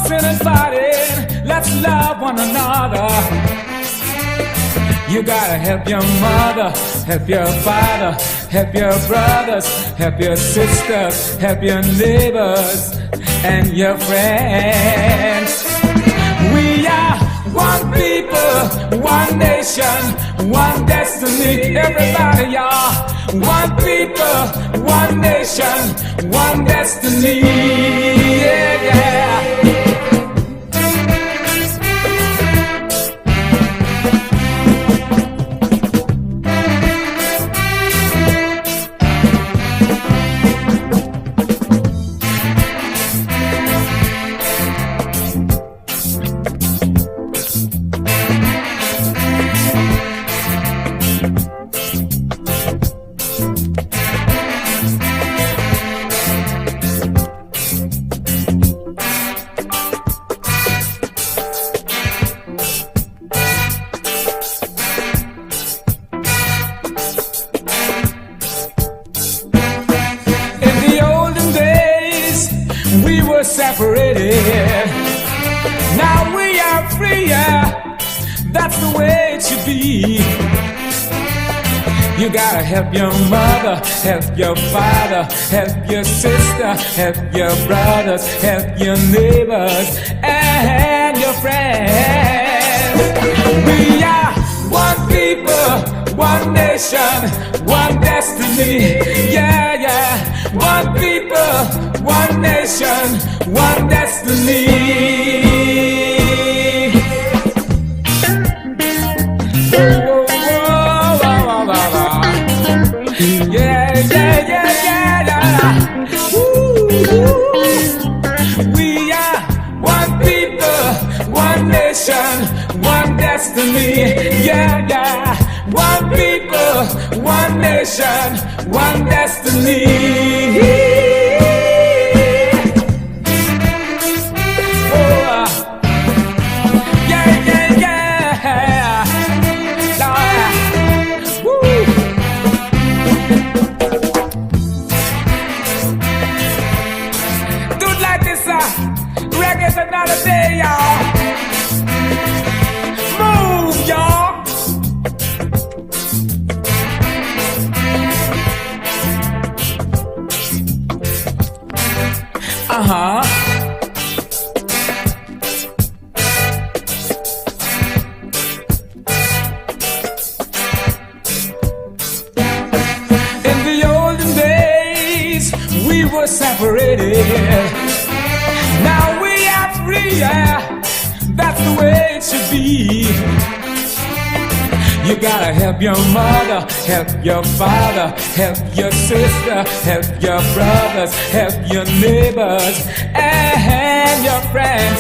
fussing and fighting, let's love one another. You gotta help your mother, help your father, help your brothers, help your sisters, help your neighbors and your friends. We are one people, one nation, one destiny. Everybody, y'all. One people, one nation, one destiny. Yeah, yeah. Separated. Now we are free, yeah. That's the way it should be. You gotta help your mother, help your father, help your sister, help your brothers, help your neighbors and your friends. We are one people, one nation, one destiny. Yeah, yeah. One people, one nation, one destiny. Oh, oh, oh, oh, oh, oh. Yeah, yeah, yeah, yeah, yeah. Ooh. We are one people, one nation, one destiny. Yeah, yeah. One people, one nation, one destiny. Oh, yeah, yeah, yeah. Woo. Do it like this, reggae's another day, y'all. Move, y'all. Uh-huh. In the olden days, we were separated. Now we are free, yeah. That's the way it should be. You gotta help your mother, help your father, help your sister, help your brothers, help your neighbors and your friends.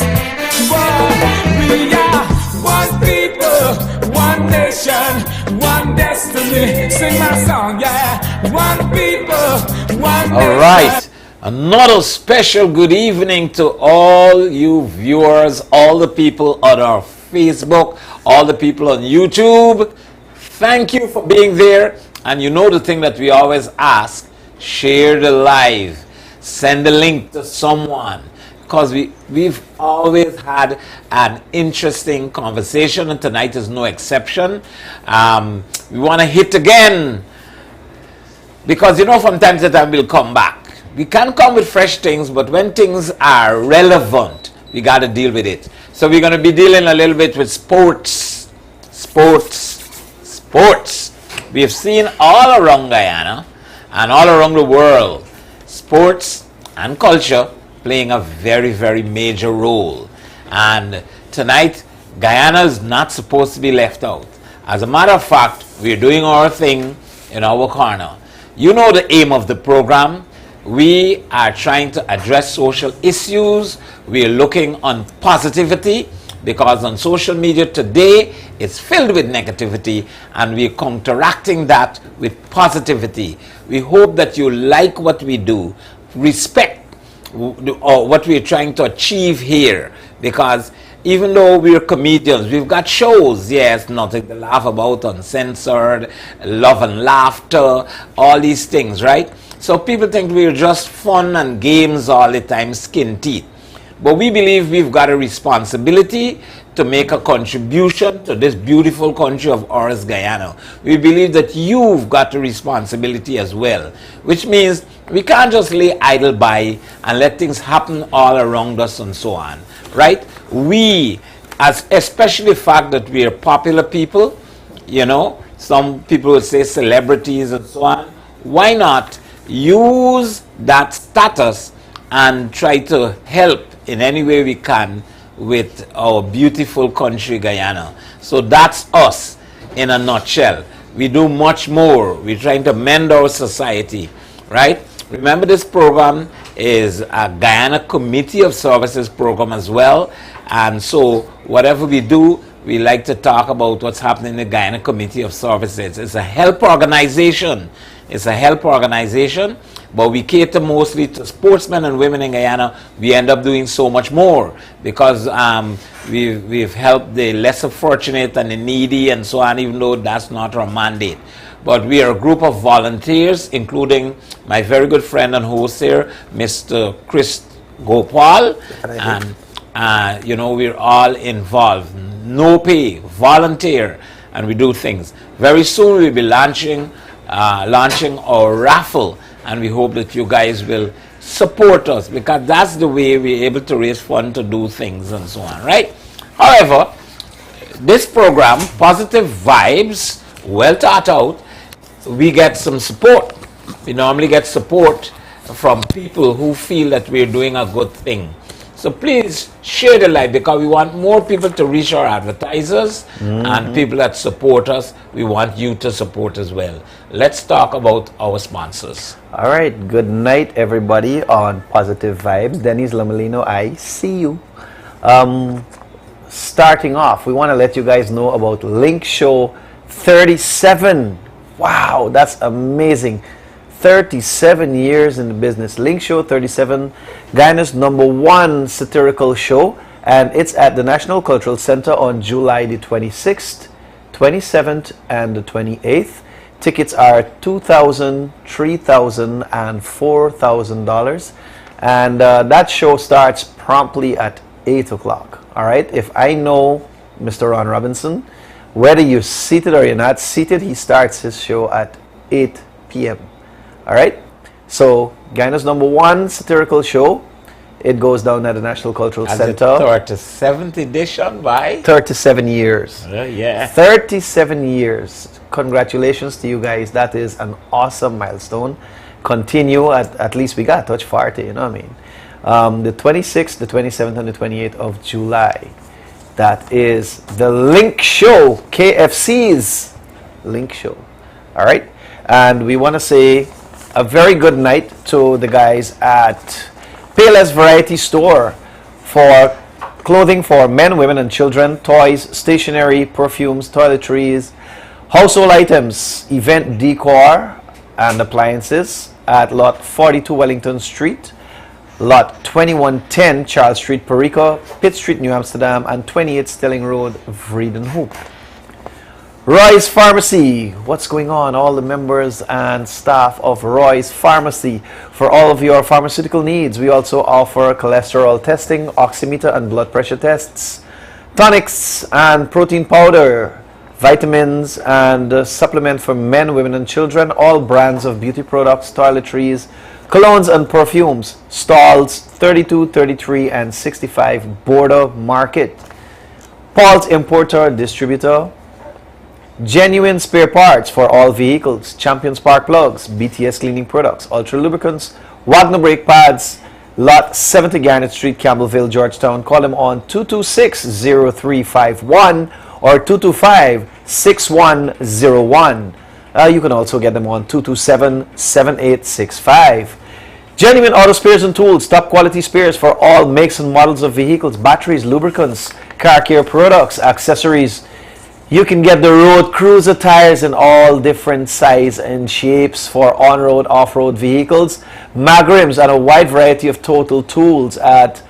But we are one people, one nation, one destiny. Sing my song, yeah. One people, one nation. All right. Another special good evening to all you viewers, all the people on our Facebook, all the people on YouTube. Thank you for being there. And you know the thing that we always ask, share the live, send the link to someone, because we've always had an interesting conversation, and tonight is no exception. We want to hit again, because you know from time to time we'll come back. We can come with fresh things, but when things are relevant, we got to deal with it. So we're going to be dealing a little bit with sports. We have seen all around Guyana and all around the world, sports and culture playing a very, very major role. And tonight, Guyana is not supposed to be left out. As a matter of fact, we're doing our thing in our corner. You know the aim of the program. We are trying to address social issues. We are looking on positivity, because on social media today it's filled with negativity, and we're counteracting that with positivity. We hope that you like what we do, respect what we're trying to achieve here, because even though we're comedians, we've got shows, yes, nothing to laugh about, uncensored, love and laughter, all these things, right? So people think we're just fun and games all the time, skin teeth. But we believe we've got a responsibility to make a contribution to this beautiful country of ours, Guyana. We believe that you've got a responsibility as well, which means we can't just lay idle by and let things happen all around us and so on, right? We, as especially the fact that we are popular people, you know, some people would say celebrities and so on, why not use that status and try to help in any way we can with our beautiful country, Guyana. So that's us in a nutshell. We do much more. We're trying to mend our society, right? Remember, this program is a Guyana Committee of Services program as well. And so whatever we do, we like to talk about what's happening in the Guyana Committee of Services. It's a help organization. It's a help organization, but we cater mostly to sportsmen and women in Guyana. We end up doing so much more because we've helped the lesser fortunate and the needy and so on, even though that's not our mandate. But we are a group of volunteers, including my very good friend and host here, Mr. Chris Gopaul. And, you know, we're all involved. No pay, volunteer, and we do things. Very soon we'll be launching our raffle, and we hope that you guys will support us, because that's the way we're able to raise funds to do things and so on, right? However, this program, Positive Vibes, well thought out, we get some support. We normally get support from people who feel that we're doing a good thing. So please share the light, because we want more people to reach our advertisers and people that support us. We want you to support as well. Let's talk about our sponsors. All right. Good night, everybody, on Positive Vibes. Dennis Lamalino, I see you. Starting off, we want to let you guys know about Link Show 37. Wow, that's amazing. 37 years in the business. Link Show 37, Guyana's #1 satirical show, and it's at the National Cultural Center on July the 26th, 27th, and the 28th. Tickets are $2,000, $3,000, and $4,000, and that show starts promptly at 8 o'clock. All right. If I know Mr. Ron Robinson, whether you're seated or you're not seated, he starts his show at 8 p.m. All right, so Guyana's #1 satirical show. It goes down at the National Cultural Center. The 37th edition by 37 years. Yeah. 37 years. Congratulations to you guys. That is an awesome milestone. Continue. At least we got touch 40. You know what I mean? The 26th, the 27th, and the 28th of July. That is the Link Show. KFC's Link Show. All right, and we want to say a very good night to the guys at Payless Variety Store for clothing for men, women, and children, toys, stationery, perfumes, toiletries, household items, event decor, and appliances at Lot 42 Wellington Street, Lot 2110 Charles Street, Perico, Pitt Street, New Amsterdam, and 28 Stelling Road, Vredenhoek. Roy's Pharmacy. What's going on? All the members and staff of Roy's Pharmacy for all of your pharmaceutical needs. We also offer cholesterol testing, oximeter and blood pressure tests, tonics and protein powder, vitamins and supplement for men, women and children, all brands of beauty products, toiletries, colognes and perfumes. Stalls 32, 33 and 65 Border Market. Paul's Importer Distributor. Genuine spare parts for all vehicles, Champion spark plugs, BTS cleaning products, Ultra lubricants, Wagner brake pads, Lot 70 Garnet Street, Campbellville, Georgetown. Call them on 226-0351 or 225-6101. You can also get them on 227-7865. Genuine auto spares and tools, top quality spares for all makes and models of vehicles, batteries, lubricants, car care products, accessories. You can get the road cruiser tires in all different size and shapes for on-road, off-road vehicles, mag rims, and a wide variety of total tools at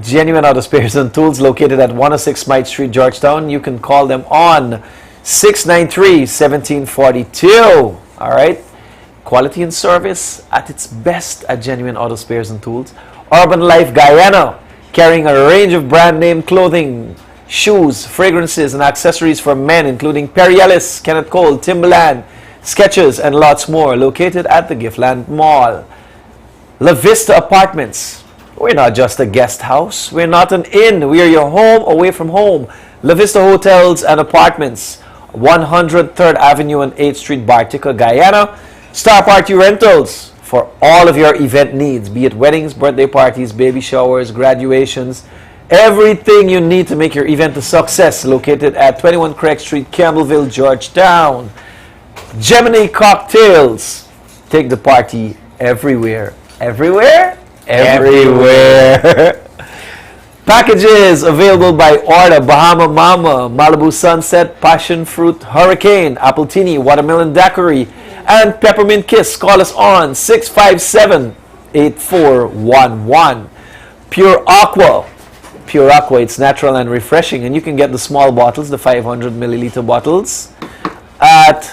Genuine Auto Spares and Tools, located at 106 Smythe Street, Georgetown. You can call them on 693-1742. All right. Quality and service at its best at Genuine Auto Spares and Tools. Urban Life Guyana, carrying a range of brand name clothing, shoes, fragrances, and accessories for men, including Perry Ellis, Kenneth Cole, Timberland, Skechers, and lots more, located at the Giftland Mall. La Vista Apartments. We're not just a guest house. We're not an inn. We are your home away from home. La Vista Hotels and Apartments, 103rd Avenue and 8th Street, Bartica, Guyana. Star Party Rentals for all of your event needs, be it weddings, birthday parties, baby showers, graduations, everything you need to make your event a success. Located at 21 Craig Street, Campbellville, Georgetown. Gemini Cocktails. Take the party everywhere. Everywhere? Everywhere. Packages available by order: Bahama Mama, Malibu Sunset, Passion Fruit Hurricane, Appletini, Watermelon Daiquiri, and Peppermint Kiss. Call us on 657-8411. Pure Aqua. Pure Aqua, it's natural and refreshing, and you can get the small bottles, the 500 milliliter bottles, at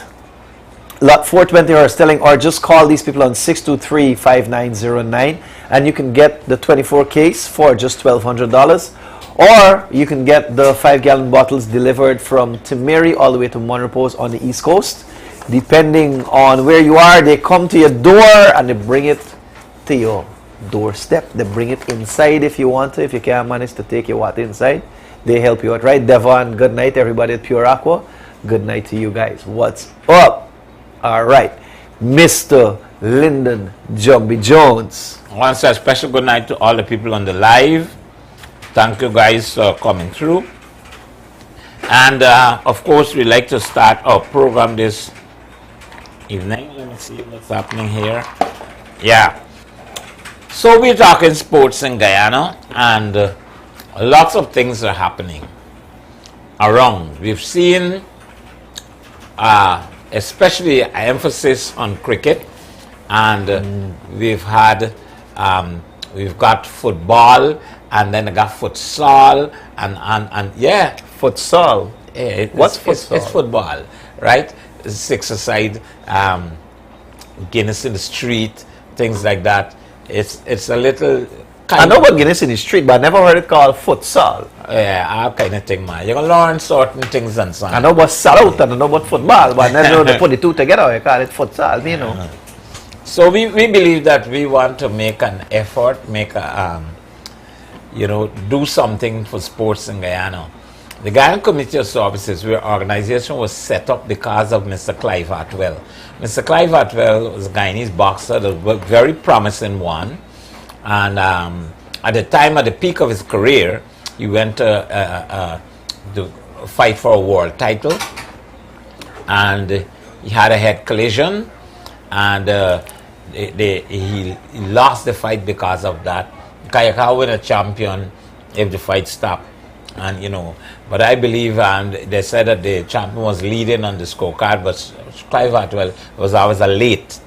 Lot 420 or Stelling, or just call these people on 623-5909, and you can get the 24 case for just $1,200, or you can get the 5-gallon bottles delivered from Timeri all the way to Montrepose on the East Coast. Depending on where you are, they come to your door and they bring it to your doorstep. They bring it inside if you want to. If you can't manage to take your water inside, they help you out, right? Devon, good night everybody at Pure Aqua. Good night to you guys. What's up? All right, Mr. Lyndon Jumbie Jones. I want to say a special good night to all the people on the live. Thank you guys for coming through. And of course, we like to start our program this evening. Let me see what's happening here. Yeah. So we're talking sports in Guyana, and lots of things are happening around. We've seen especially an emphasis on cricket, and we've got football, and then I got futsal, and yeah, Futsal. What's futsal? It's football, right? It's six-a-side, Guinness in the street, things like that. It's a little. I know about Guinness in the street, but I never heard it called futsal. Yeah, all kind of thing, man. You're going to learn certain things and so on. I know about salute and I know about football, but I never know they put the two together. You call it futsal, you know. So we believe that we want to make an effort, make a, do something for sports in Guyana. The Guyana Committee of Services, where organization was set up because of Mr. Clive Hartwell. Mr. Clive Hartwell was a Guyanese boxer, a very promising one. And at the time, at the peak of his career, he went to fight for a world title, and he had a head collision, and he lost the fight because of that. You can't win a champion if the fight stopped, and But I believe, and they said that the champion was leading on the scorecard, but Clive Hartwell was always a late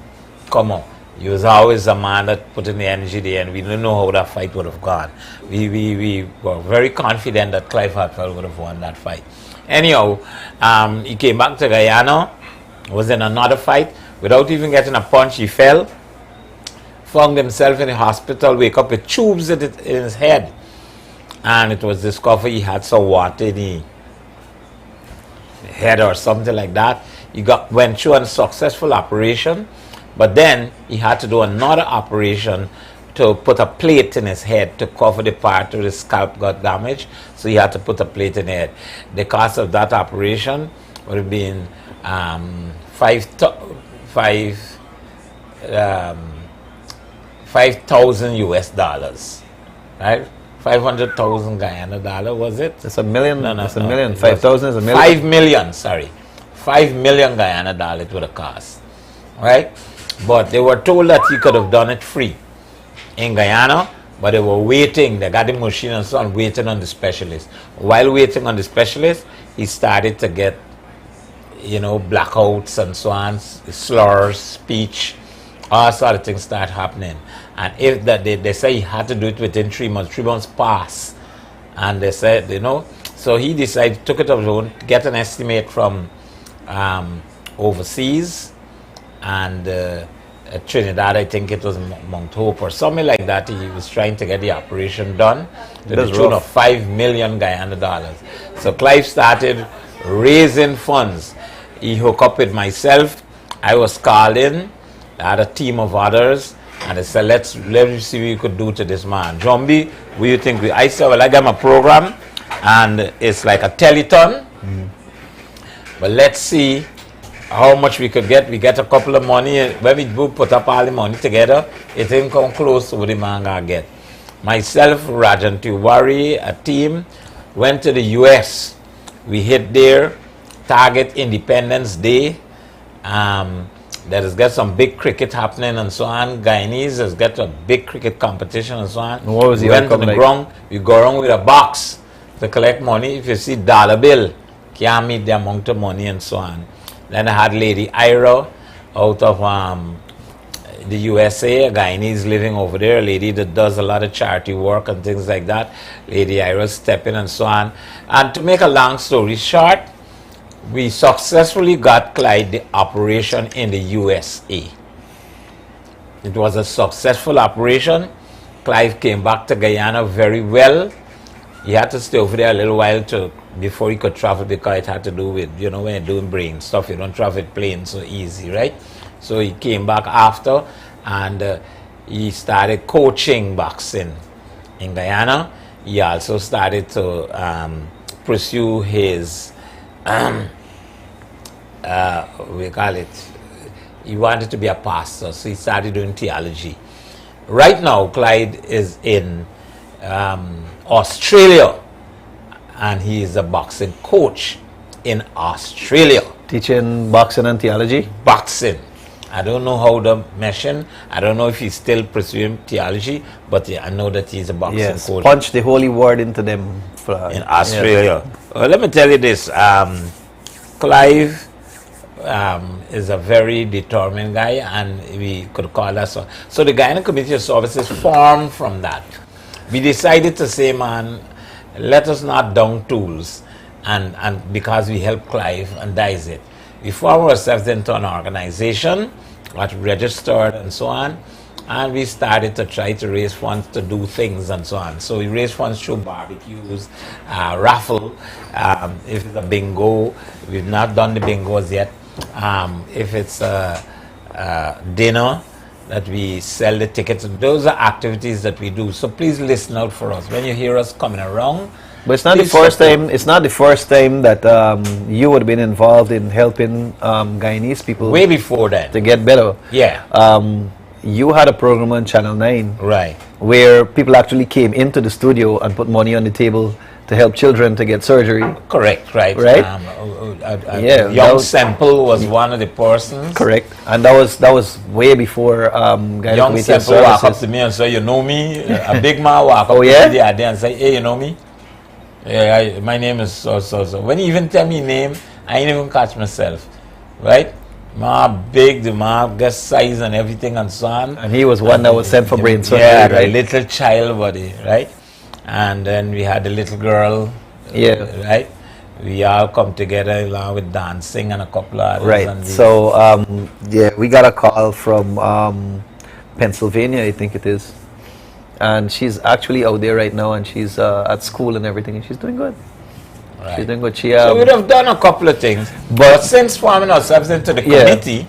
comer. He was always a man that put in the energy there, and we didn't know how that fight would have gone. We were very confident that Clive Hartwell would have won that fight. Anyhow, he came back to Guyana, was in another fight. Without even getting a punch, he fell, found himself in the hospital, wake up with tubes in his head. And it was discovered he had some water in the head or something like that. He went through a successful operation. But then he had to do another operation to put a plate in his head to cover the part where the scalp got damaged. So he had to put a plate in his head. The cost of that operation would have been $5,000 US, right? 500,000 Guyana dollar, was it? It's a million. No, it's a million. 5,000 is a million. 5 million, sorry. 5 million Guyana dollar it would have cost, right? But they were told that he could have done it free in Guyana, but they were waiting. They got the machine and so on, waiting on the specialist. While waiting on the specialist, he started to get, blackouts and so on, slurs, speech, all sort of things start happening. And if that they say he had to do it within 3 months. 3 months passed, and they said, so he decided, took it up his own, get an estimate from overseas, and Trinidad, I think it was Mount Hope or something like that. He was trying to get the operation done to the tune of 5 million Guyana dollars. So Clive started raising funds. He hooked up with myself. I was called in. I had a team of others, and they said, let me see what you could do to this man. Jumbie, what do you think? I said, well, I got my program, and it's like a telethon. But let's see how much we could get. We get a couple of money. When we put up all the money together, it didn't come close to what the man gonna get. Myself, Rajan Tiwari, a team, went to the US. We hit there, target Independence Day. There has got some big cricket happening and so on. Guyanese has got a big cricket competition and so on. What was we went to the ground. We go around with a box to collect money. If you see dollar bill, can't meet the amount of money and so on. Then I had Lady Ira out of the USA, a Guyanese living over there, a lady that does a lot of charity work and things like that. Lady Ira stepping and so on. And to make a long story short, we successfully got Clyde the operation in the USA. It was a successful operation. Clive came back to Guyana very well. He had to stay over there a little while before he could travel, because it had to do with, you know, when you're doing brain stuff, you don't travel with planes so easy, right? So he came back after, and he started coaching boxing in Guyana. He also started to pursue his, we call it, he wanted to be a pastor, so he started doing theology. Right now, Clyde is in Australia, and he is a boxing coach in Australia. Teaching boxing and theology? Boxing. I don't know how the meshing. I don't know if he's still pursuing theology, but yeah, I know that he's a boxing coach. Punch the holy word into them. In Australia. Well, let me tell you this. Clive is a very determined guy, and we could call us. So the Guyana Community of Services formed from that. We decided to say, man, let us not down tools, and because we help Clive, and that is it. We formed ourselves into an organization, got registered and so on, and we started to try to raise funds to do things and so on. So we raised funds through barbecues, raffle, if it's a bingo, we've not done the bingos yet. If it's a dinner, that we sell the tickets. Those are activities that we do. So please listen out for us. When you hear us coming around, but it's not the first time. It's not the first time that you would have been involved in helping Guyanese people. Way before that, to get better. Yeah. You had a program on Channel 9, right, where people actually came into the studio and put money on the table to help children to get surgery. Correct. Right. Right. Yeah. Young Semple was one of the persons. Correct. And that was way before Guyana Young Community Semple walk up to me and say, "You know me?" A big man walk up to me the other day and say, "Hey, you know me?" Yeah, my name is so. When he even tell me name, I ain't even catch myself, right? Ma big, the ma got size and everything and so on. And he was one that was sent for brain surgery, yeah, right? the little child body, right? And then we had the little girl, right? We all come together along with dancing and a couple of others. Right. And so we got a call from Pennsylvania, I think it is. And she's actually out there right now, and she's at school and everything, and she's doing good. Right. She's doing good. So we'd have done a couple of things, but since forming ourselves into the committee,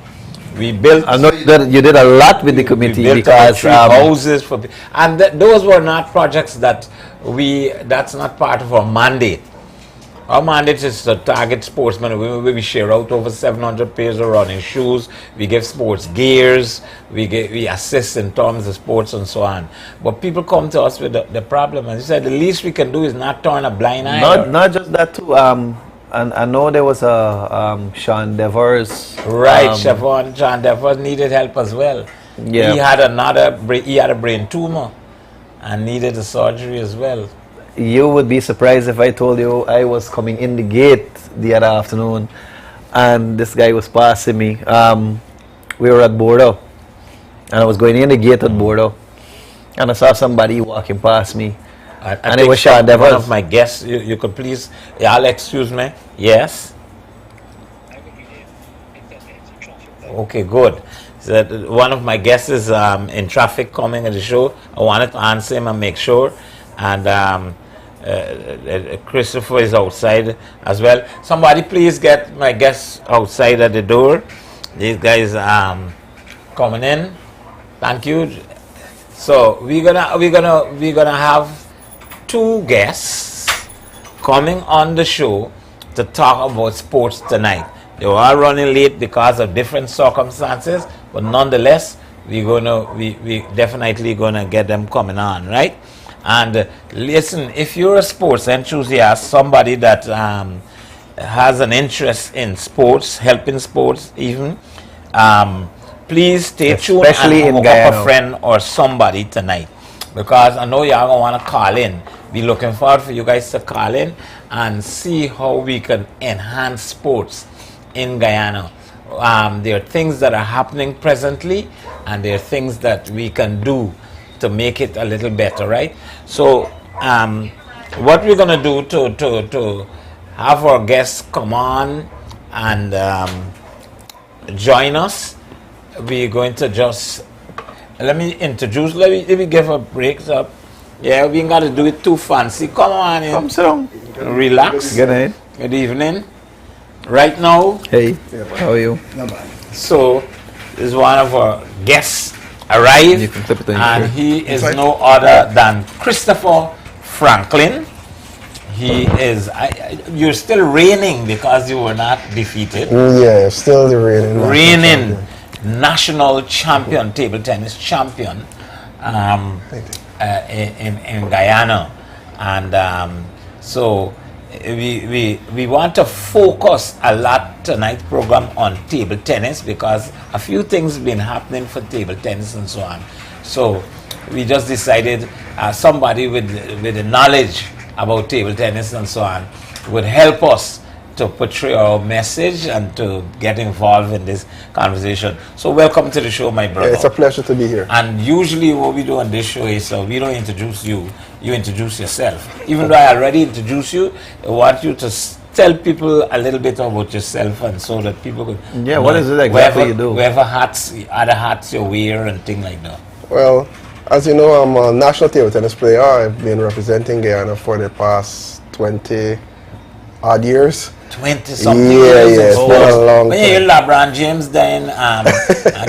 we built. I know you did a lot with the committee, we built because three houses for, and those were not projects that that's not part of our mandate. Our mandate is to target sportsmen. We share out over 700 pairs of running shoes. We give sports gears. We assist in terms of sports and so on. But people come to us with the problem, and they said the least we can do is not turn a blind eye. Not just that too. And I know there was a Sean Devers. Right, Sean Devers needed help as well. Yeah. He had a brain tumor and needed a surgery as well. You would be surprised if I told you I was coming in the gate the other afternoon, and this guy was passing me. We were at Bordeaux, and I was going in the gate at Bordeaux, and I saw somebody walking past me, and it was Sean Devers. One of my guests, you could please, y'all excuse me. Yes? Okay, good. that one of my guests is in traffic coming at the show. I wanted to answer him and make sure. And Christopher is outside as well. Somebody please get my guests outside at the door. These guys coming in. Thank you. So we're gonna have two guests coming on the show to talk about sports tonight. They were running late because of different circumstances, but nonetheless, we definitely gonna get them coming on, right? And listen, if you're a sports enthusiast, somebody that has an interest in sports, helping sports even, please stay tuned and hook up a friend or somebody tonight, because I know y'all gonna wanna call in. Be looking forward for you guys to call in and see how we can enhance sports in Guyana. There are things that are happening presently, and there are things that we can do to make it a little better, right? So what we're gonna do to have our guests come on and join us, we're going to just let me give a break up. Yeah, we ain't got to do it too fancy. Come on in. Come sit down. Relax. Good night. Good evening. Right now. Hey, how are you? Not bad. So, this is one of our guests arrived, You can clip it on your and shirt. he is no other than Christopher Franklin. He is. You're still reigning because you were not defeated. Yeah, still the reigning. National champion, table tennis champion. In Guyana, and so we want to focus a lot tonight's program on table tennis, because a few things been happening for table tennis and so on. So we just decided somebody with the knowledge about table tennis and so on would help us to portray our message and to get involved in this conversation. So welcome to the show, my brother. Yeah, it's a pleasure to be here. And usually what we do on this show is we don't introduce you, you introduce yourself. Even though I already introduced you, I want you to tell people a little bit about yourself, and so that people could... Yeah, what is it exactly you do? Whatever other hats you wear and things like that. Well, as you know, I'm a national table tennis player. I've been representing Guyana for the past 20 odd years. 20-something years. Yeah, it's been a long when time. you hear LeBron James then a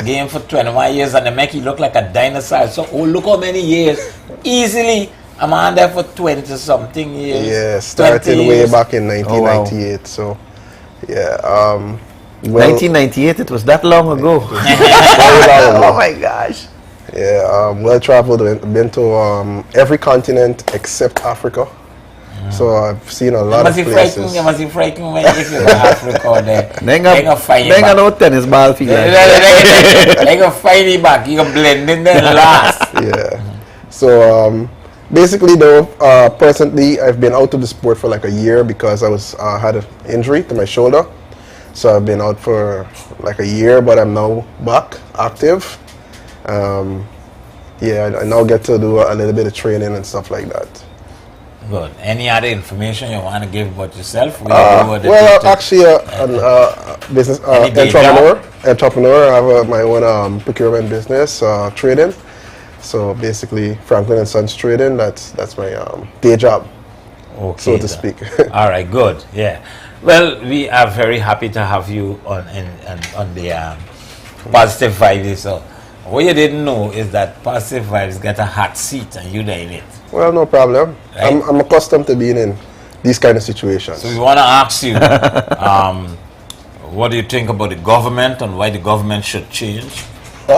game for 21 years and they make you look like a dinosaur. So, look how many years. Easily, I'm on there for 20-something years. Yeah, started way back in 1998. wow. So, yeah. 1998, it was that long ago. Very long ago. Oh my gosh. Yeah, well traveled. Been to every continent except Africa. So I've seen a lot of places. You must be frightened when if you go to Africa there. They got no tennis ball for you. They go find you back. You go blend in there last. Yeah. So basically, though, presently I've been out of the sport for like a year because I had an injury to my shoulder. So I've been out for like a year, but I'm now back active. Yeah, I now get to do a little bit of training and stuff like that. Good. Any other information you want to give about yourself? Well, actually, a business entrepreneur. I have my own procurement business, trading. So basically, Franklin and Sons Trading. That's my day job, so to speak. All right, good. Yeah. Well, we are very happy to have you on the Positive Vibes. So what you didn't know is that Positive Vibes got a hot seat and you're in it. Well, no problem. Right? I'm accustomed to being in these kind of situations. So we want to ask you, what do you think about the government and why the government should change? We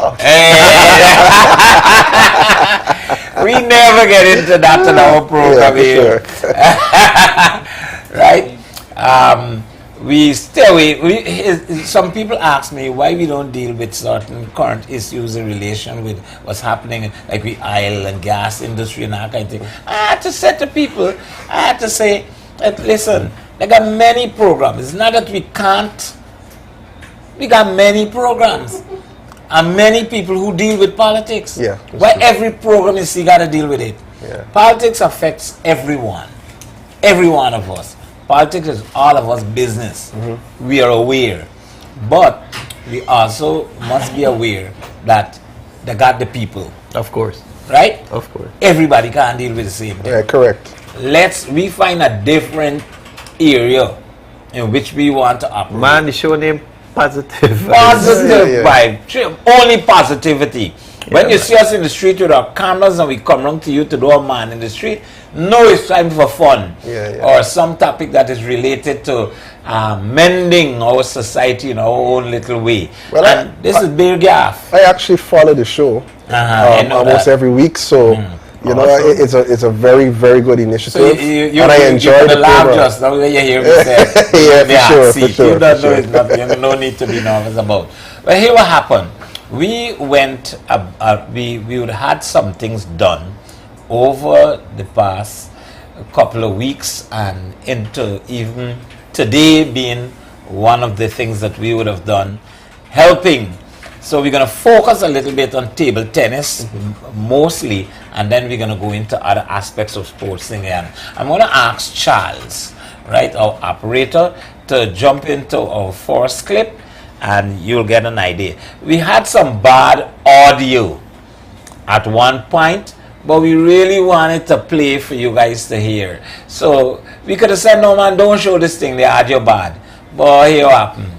never get into that in our program here. Right? Some people ask me why we don't deal with certain current issues in relation with what's happening, like the oil and gas industry and that kind of thing. I had to say to people, I had to say, listen, they got many programs. It's not that we can't. We got many programs and many people who deal with politics. Yeah. Why every program you see got to deal with it. Yeah. Politics affects everyone, every one of us. Politics is all of us business. We are aware. But we also must be aware that they got the people, Of course. right? Of course. Everybody can't deal with the same thing. Yeah, correct. We find a different area in which we want to operate. Man, the show name Positive. Positive Yeah, yeah. vibe, only positivity. When Yeah, you man. see us in the street with our cameras and we come around to you to do a man in the street, no, it's time for fun, Yeah, yeah. or some topic that is related to mending our society in our own little way. Well, And this is Beer Gaff. I actually follow the show I know almost that. every week, so you know Awesome. it's a very very good So initiative, you and I enjoy the the laugh program. just now when you hear me say Yeah, the for hot sure, for seat. sure, You don't for know sure. it's not. You no need to be nervous about. But here what happened. We went. We would had some things done over the past couple of weeks and into even today being one of the things that we would have done, helping. So we're going to focus a little bit on table tennis mostly, and then we're going to go into other aspects of sports in Guyana. I'm going to ask Charles, right, our operator, to jump into our first clip, and you'll get an idea. We had some bad audio at one point, but we really wanted to play for you guys to hear. So we could have said, no man, don't show this thing, the audio bad. But here what happened.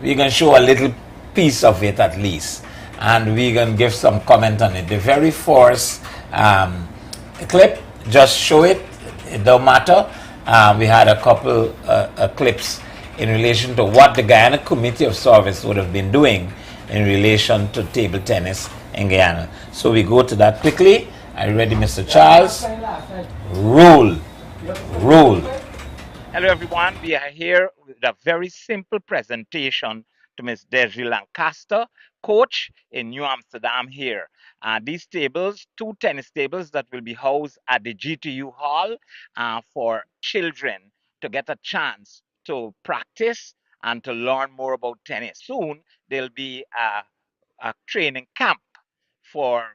We're going to show a little piece of it at least. And we're going to give some comment on it. The very first clip, just show it. It don't matter. We had a couple clips in relation to what the Guyana Committee of Service would have been doing in relation to table tennis in Guyana. So we go to that quickly. Are you ready, Mr. Charles? Roll. Roll. Hello, everyone. We are here with a very simple presentation to Miss Desiree Lancaster, coach in New Amsterdam here. These tables, two tennis tables that will be housed at the GTU Hall for children to get a chance to practice and to learn more about tennis. Soon, there'll be a training camp for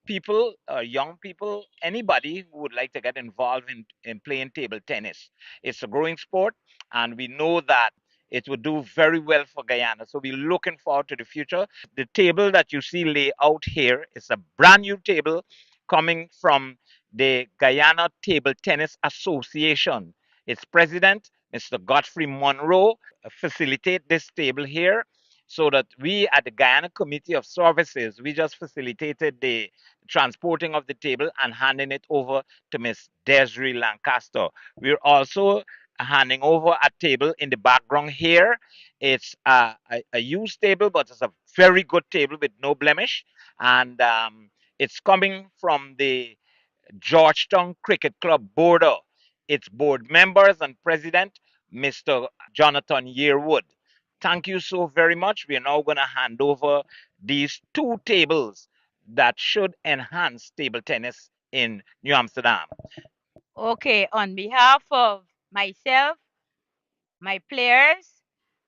people, young people, anybody who would like to get involved in playing table tennis. It's a growing sport, and we know that it would do very well for Guyana. So we're looking forward to the future. The table that you see lay out here is a brand new table coming from the Guyana Table Tennis Association. Its president, Mr. Godfrey Monroe, facilitate this table here so that we at the Guyana Committee of Services, we just facilitated the transporting of the table and handing it over to Miss Desiree Lancaster. We're also handing over a table in the background here. It's a used table, but it's a very good table with no blemish. And it's coming from the Georgetown Cricket Club boarder. Its board members and president, Mr. Jonathan Yearwood. Thank you so very much. We are now going to hand over these two tables that should enhance table tennis in New Amsterdam. Okay, on behalf of myself, my players,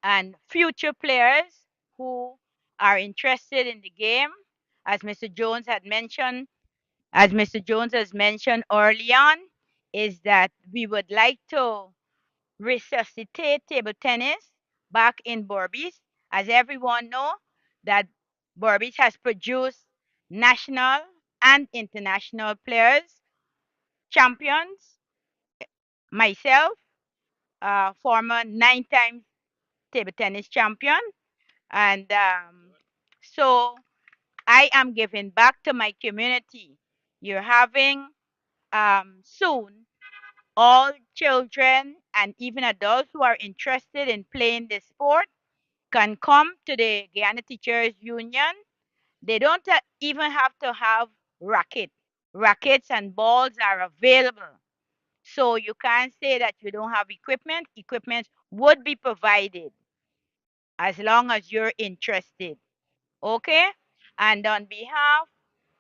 and future players who are interested in the game, as Mr. Jones had mentioned, as Mr. Jones has mentioned early on, is that we would like to resuscitate table tennis back in Berbice. As everyone know, that Berbice has produced national and international players, champions, myself, former 9 times table tennis champion. And so I am giving back to my community. You're having soon all children and even adults who are interested in playing this sport can come to the Guyana Teachers Union. They don't even have to have racket. Rackets and balls are available. So you can't say that you don't have equipment. Equipment would be provided as long as you're interested. Okay? And on behalf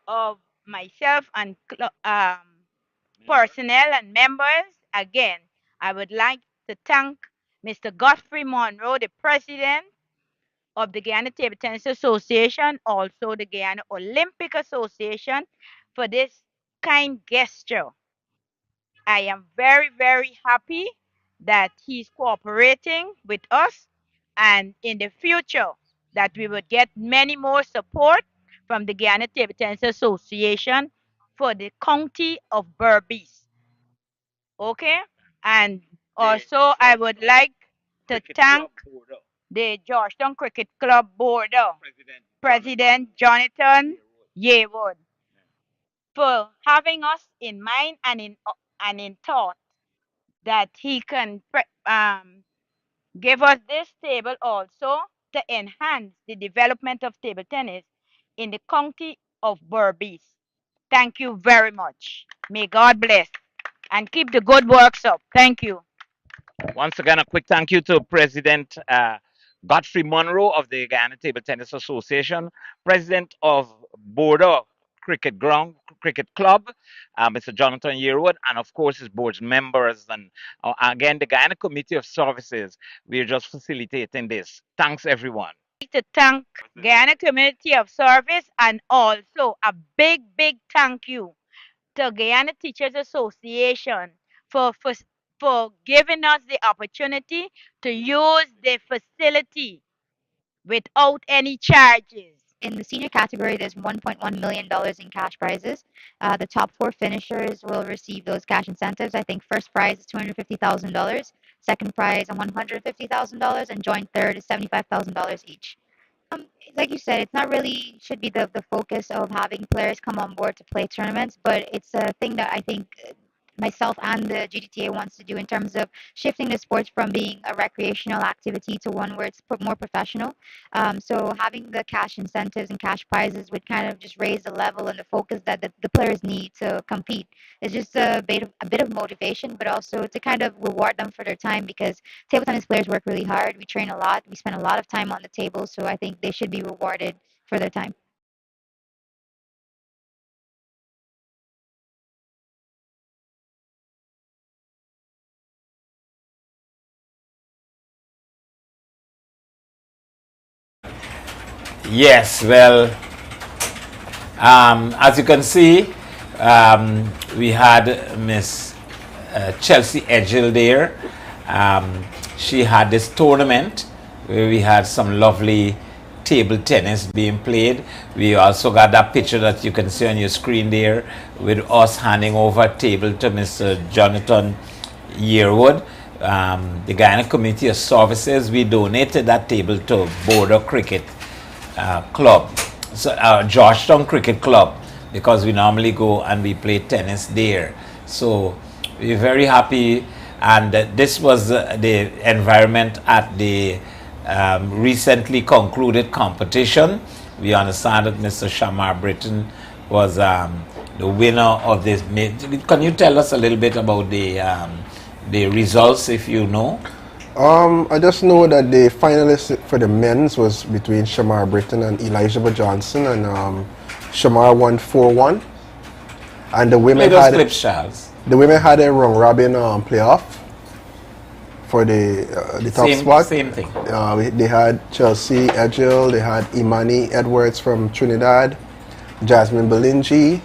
of myself and personnel and members, again, I would like to thank Mr. Godfrey Monroe, the president of the Guyana Table Tennis Association, also the Guyana Olympic Association, for this kind gesture. I am very, very happy that he's cooperating with us. And in the future, that we would get many more support from the Guyana Table Tennis Association for the county of Berbice. Okay? And also, I would like to thank the Georgetown Cricket Club board, President Jonathan Yearwood, for having us in mind and in thought that he can give us this table also to enhance the development of table tennis in the county of Berbice. Thank you very much. May God bless and keep the good works up. Thank you. Once again, a quick thank you to President Godfrey Monroe of the Guyana Table Tennis Association, President of Border Cricket Club, Mr. Jonathan Yearwood, and of course his board's members, and again the Guyana Committee of Services. We are just facilitating this. Thanks, everyone. To thank Guyana Community of Service and also a big, big thank you to Guyana Teachers Association for giving us the opportunity to use the facility without any charges. In the senior category, there's $1.1 million in cash prizes. The top 4 finishers will receive those cash incentives. I think first prize is $250,000, second prize is $150,000, and joint third is $75,000 each. Like you said, it's not really should be the focus of having players come on board to play tournaments, but it's a thing that I think myself and the GDTA wants to do in terms of shifting the sports from being a recreational activity to one where it's more professional. So having the cash incentives and cash prizes would kind of just raise the level and the focus that the players need to compete. It's just a bit of motivation, but also to kind of reward them for their time because table tennis players work really hard. We train a lot. We spend a lot of time on the table. So I think they should be rewarded for their time. Yes, well, as you can see, we had Miss Chelsea Edgell there. She had this tournament where we had some lovely table tennis being played. We also got that picture that you can see on your screen there with us handing over a table to Mr. Jonathan Yearwood. The Guyana Community of Services, we donated that table to Border Cricket Club, so Georgetown Cricket Club, because we normally go and we play tennis there. So we're very happy, and this was the environment at the recently concluded competition. We understand that Mr. Shamar Britton was the winner of this. Can you tell us a little bit about the results, if you know? I just know that the finalists for the men's was between Shamar Britton and Elijah Johnson, and Shamar won 4-1. And the women had clips, Charles. The women had a round robin playoff for the top spot. Same thing. They had Chelsea Edgell, they had Imani Edwards from Trinidad, Jasmine Belingi,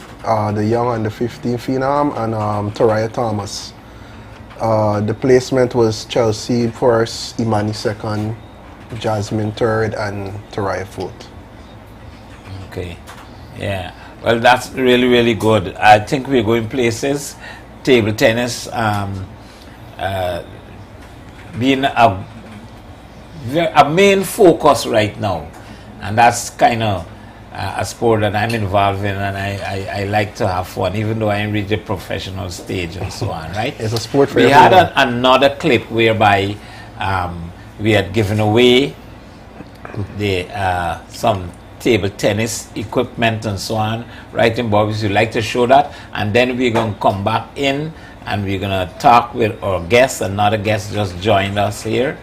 the young under 15 phenom, and Taraya Thomas. The placement was Chelsea first, Imani second, Jasmine third, and Taraya fourth. Okay, yeah. Well, that's really, really good. I think we're going places. Table tennis being a main focus right now, and that's kind of a sport that I'm involved in, and I like to have fun, even though I ain't reached the professional stage and so on, right? It's a sport for We everyone. had another clip whereby we had given away the some table tennis equipment and so on, right in Bobby's. You'd like to show that, and then we're going to come back in and we're going to talk with our guests. Another guest just joined us here,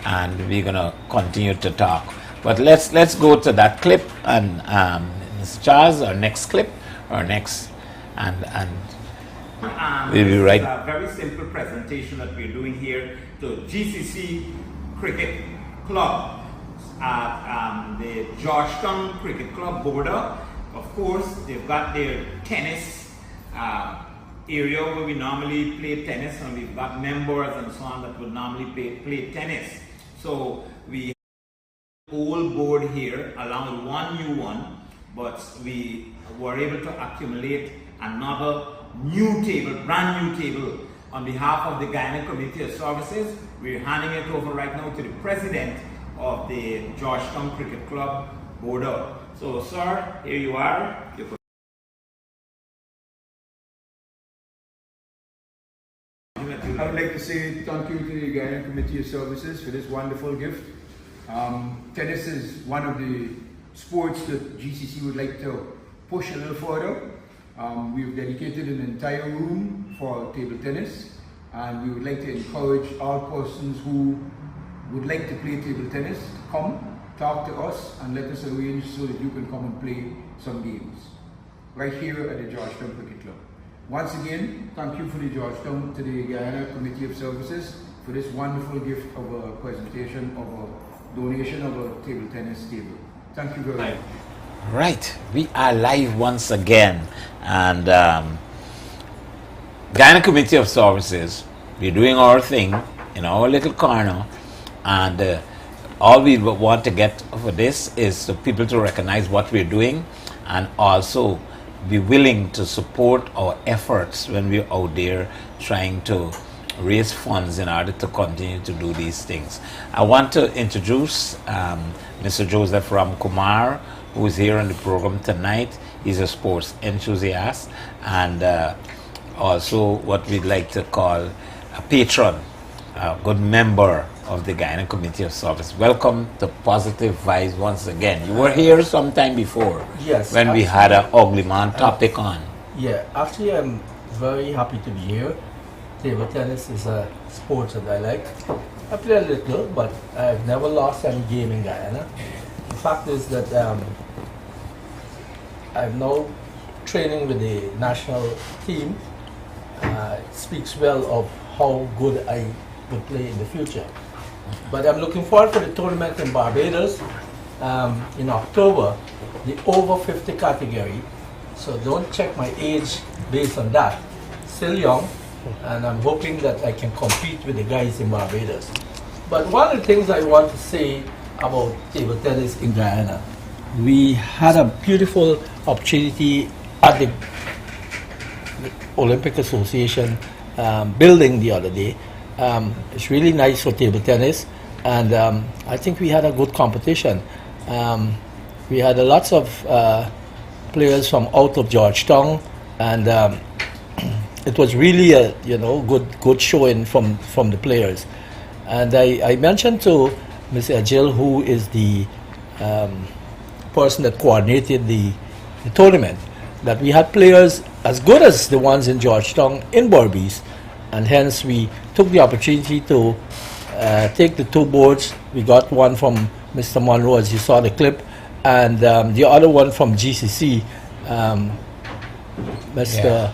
and we're going to continue to talk. But let's go to that clip, and Mr. Charles, our next clip, our next, and we'll be right. It's a very simple presentation that we're doing here to GCC Cricket Club at the Georgetown Cricket Club border. Of course, they've got their tennis area where we normally play tennis, and we've got members and so on that would normally play tennis. So we old board here, along with one new one, but we were able to accumulate another new table, brand new table. On behalf of the Guyana Committee of Services, we're handing it over right now to the president of the Georgetown Cricket Club, Bordeaux. So, sir, here you are. I would like to say thank you to the Guyana Committee of Services for this wonderful gift. Tennis is one of the sports that GCC would like to push a little further. We've dedicated an entire room for table tennis, and we would like to encourage all persons who would like to play table tennis to come, talk to us, and let us arrange so that you can come and play some games right here at the Georgetown Cricket Club. Once again, thank you for the Georgetown, to the Guyana Committee of Services for this wonderful gift of a presentation of a donation of a table tennis table. Thank you very much. Right, we are live once again, and Guyana Committee of Services, we're doing our thing in our little corner, and all we want to get for this is for people to recognize what we're doing and also be willing to support our efforts when we're out there trying to raise funds in order to continue to do these things. I want to introduce Mr. Joseph Ramkumar, who is here on the program tonight. He's a sports enthusiast and also what we'd like to call a patron, a good member of the Guyana Committee of Service. Welcome to Positive Vibes once again. You were here sometime before, yes, when we had an ugly man topic on. Yeah, actually I'm very happy to be here. Table tennis is a sport that I like. I play a little, but I've never lost any game in Guyana. The fact is that I'm now training with the national team. It speaks well of how good I will play in the future. But I'm looking forward to the tournament in Barbados in October, the over 50 category. So don't check my age based on that. Still young, and I'm hoping that I can compete with the guys in Barbados. But one of the things I want to say about table tennis in Guyana, we had a beautiful opportunity at the Olympic Association building the other day. It's really nice for table tennis, and I think we had a good competition. We had lots of players from out of Georgetown, and it was really a good showing from the players. And I mentioned to Mr. Ajil, who is the person that coordinated the tournament, that we had players as good as the ones in Georgetown in Berbice, and hence we took the opportunity to take the two boards. We got one from Mr. Monroe, as you saw the clip, and the other one from GCC, Mr.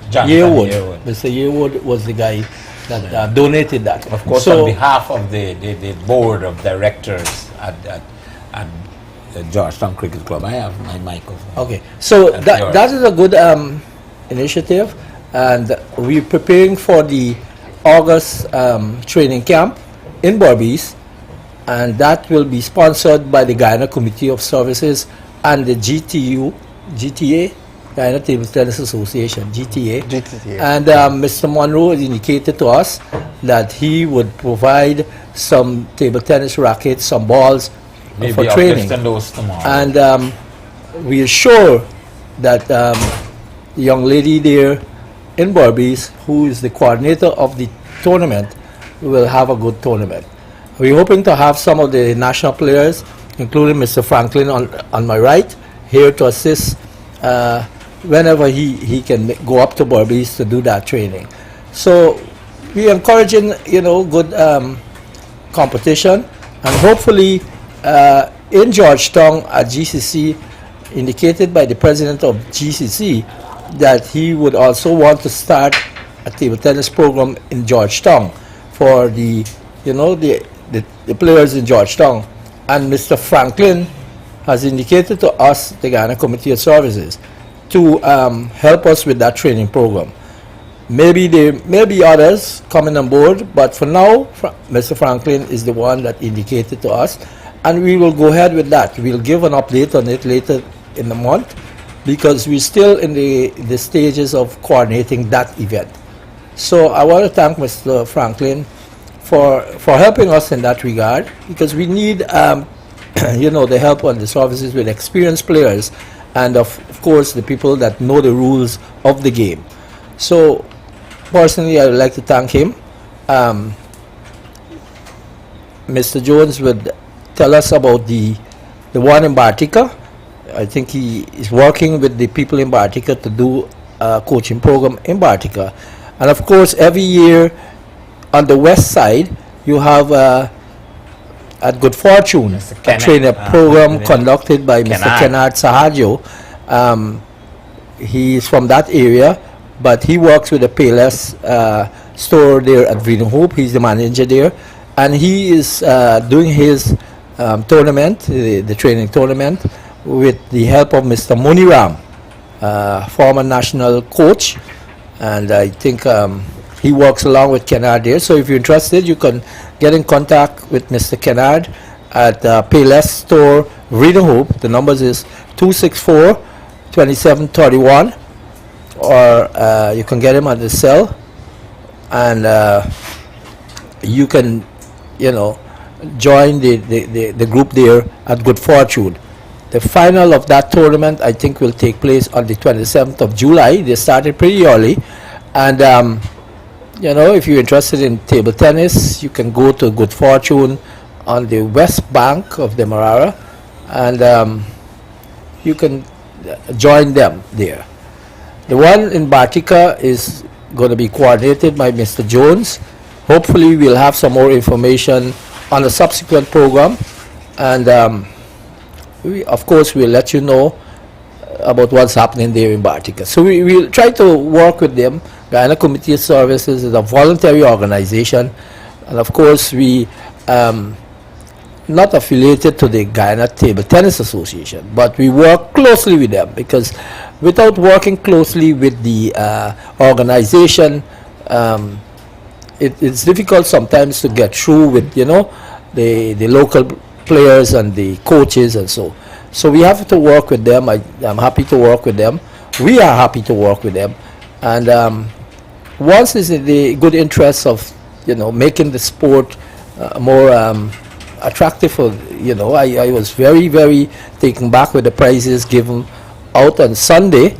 Yearwood. Mr. Yearwood was the guy that donated that. Of course, so, on behalf of the board of directors at the Georgetown Cricket Club, I have my microphone. Okay, so that is a good initiative, and we're preparing for the August training camp in Berbice, and that will be sponsored by the Guyana Committee of Services and the GTA, Guyana Table Tennis Association, GTA. And Mr. Monroe indicated to us that he would provide some table tennis rackets, some balls, maybe for training. Those tomorrow. And we are sure that the young lady there in Berbice, who is the coordinator of the tournament, will have a good tournament. We're hoping to have some of the national players, including Mr. Franklin on my right, here to assist whenever he can go up to Berbice to do that training. So we're encouraging, good competition, and hopefully in Georgetown at GCC, indicated by the president of GCC that he would also want to start a table tennis program in Georgetown for the players in Georgetown. And Mr. Franklin has indicated to us, the Guyana Committee of Services, to help us with that training program. Maybe there may be others coming on board, but for now, Mr. Franklin is the one that indicated to us. and we will go ahead with that. We'll give an update on it later in the month, because we're still in the stages of coordinating that event. So I want to thank Mr. Franklin for helping us in that regard, because we need the help on the services with experienced players, and of course the people that know the rules of the game. So personally, I would like to thank him. Mr. Jones would tell us about the one in Bartica. I think he is working with the people in Bartica to do a coaching program in Bartica. And of course, every year on the west side, you have at Good Fortune a training program conducted by Mr. Kennard Sahajo. He is from that area, but he works with the Payless store there at Freedom Hope. He's the manager there, and he is doing his tournament, the training tournament, with the help of Mr. Muniram, former national coach, and I think he works along with Kennard there. So if you're interested, you can get in contact with Mr. Kennard at Payless store, Freedom Hope. The numbers is 264-2731, or you can get him at the cell, and you can, join the group there at Good Fortune. The final of that tournament, I think, will take place on the 27th of July. They started pretty early, and if you're interested in table tennis, you can go to Good Fortune on the west bank of the Marara, and you can join them there. The one in Bartica is going to be coordinated by Mr. Jones. Hopefully we'll have some more information on the subsequent program, and we, of course, we'll let you know about what's happening there in Bartica. So we'll try to work with them. Guyana Committee of Services is a voluntary organization, and of course we not affiliated to the Guyana Table Tennis Association, but we work closely with them, because without working closely with the organization, it's difficult sometimes to get through with the local players and the coaches and so we have to work with them. I'm happy to work with them. We are happy to work with them, and once is in the good interest of making the sport more attractive for I was very, very taken back with the prizes given out on Sunday.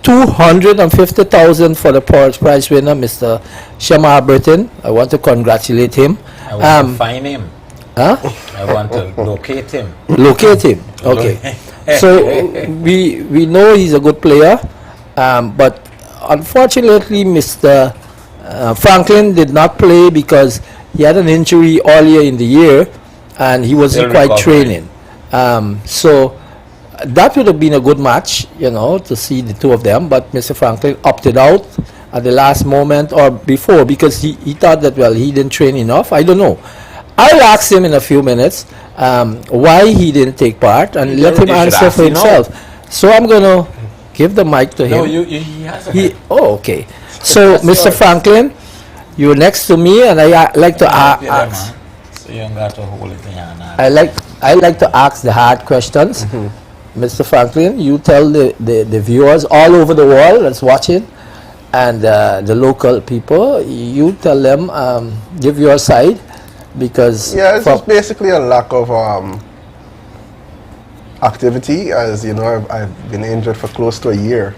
250,000 for the prize winner, Mr. Shamar Burton. I want to congratulate him. I want to find him. Huh? I want to locate him. Locate him. Okay. So we know he's a good player, but unfortunately, Mr. Franklin did not play because he had an injury earlier in the year, and he wasn't quite training. So that would have been a good match, to see the two of them, but Mr. Franklin opted out at the last moment or before, because he thought that, well, he didn't train enough. I don't know. I'll ask him in a few minutes why he didn't take part, and let him answer for himself. So I'm going to give the mic to him. No, he has a mic. Oh, okay. So, Mr. Franklin, you're next to me, and I like to ask. So you don't got to hold it in your hand. I like to ask the hard questions. Mr. Franklin, you tell the viewers all over the world that's watching, and the local people, you tell them, give your side, because it's just basically a lack of activity, as I've been injured for close to a year.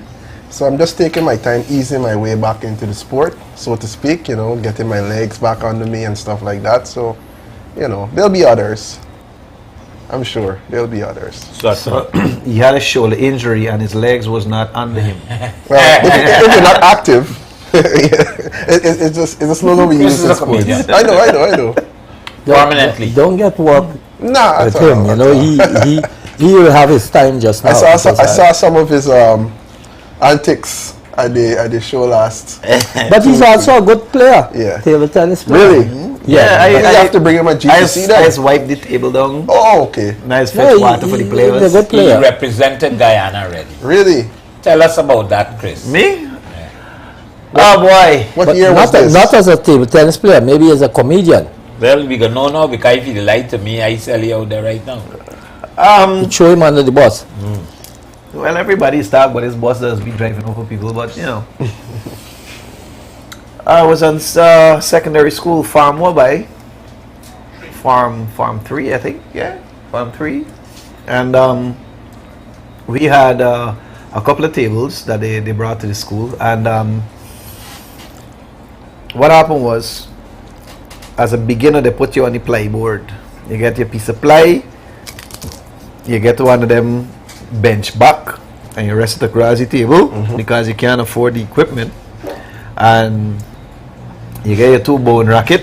So I'm just taking my time, easing my way back into the sport, so to speak, getting my legs back under me and stuff like that. So, there'll be others. I'm sure there'll be others. So he had a shoulder injury and his legs was not under him. Well, if you're not active, it's just no longer This is a sport. comedian. I know. Permanently. Don't get work Nah, with him. He will have his time just now. I saw some of his antics at the show last. But he's also a good player. Yeah. Table tennis player. Really? Yeah, I have to bring him at GCC I then. just wiped the table down. Oh, okay. Nice fresh water for the He's players. a good He player. represented Guyana already. Really? Tell us about that, Chris. Me? Oh boy. What But year was not this? not as a table tennis player, maybe as a comedian. Well, we gonna know now because if you lie to me, I sell you out there right now. Throw him under the bus. Well, everybody's talking about his boss does be driving over people, but you know. I was on secondary school, Farm Wabai. Farm 3, I think. Yeah, Farm 3. And we had a couple of tables that they brought to the school. And what happened was, as a beginner, they put you on the plyboard. You get your piece of ply, you get one of them bench back, and you rest it across the table because you can't afford the equipment. And you get your 2-bone racket,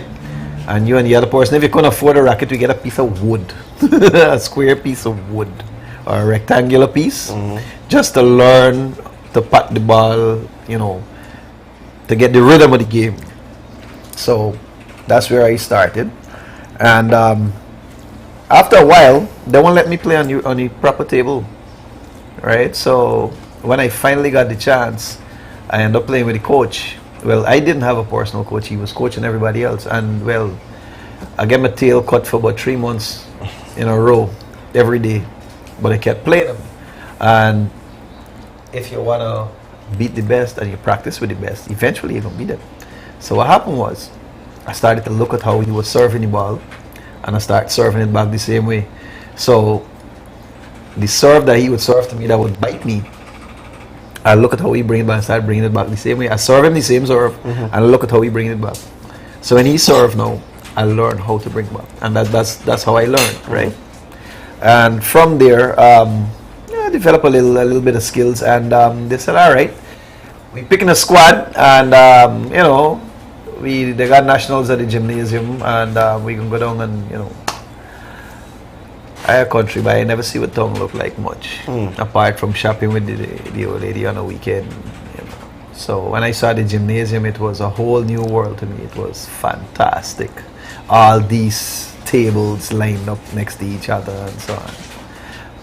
and you and the other person, if you couldn't afford a racket, you get a piece of wood, a square piece of wood, or a rectangular piece, just to learn to pat the ball, you know, to get the rhythm of the game. So that's where I started. And after a while, they won't let me play on the proper table, right? So when I finally got the chance, I ended up playing with the coach. Well, I didn't have a personal coach. He was coaching everybody else. And, well, I get my tail cut for about 3 months in a row, every day. But I kept playing them. And if you want to beat the best and you practice with the best, eventually you're going to beat them. So what happened was, I started to look at how he was serving the ball, and I started serving it back the same way. So the serve that he would serve to me that would bite me, I look at how he bring it back and start bringing it back the same way. I serve him the same serve, and I look at how he bring it back. So when he serve now, I learn how to bring it back, and that's how I learned, right? And from there, I developed a little bit of skills, and they said, all right, we picking a squad, and you know, they got nationals at the gymnasium, and we can go down and, you know, I country, but I never see what town look like much, apart from shopping with the old lady on a weekend. You know. So when I saw the gymnasium, it was a whole new world to me. It was fantastic. All these tables lined up next to each other and so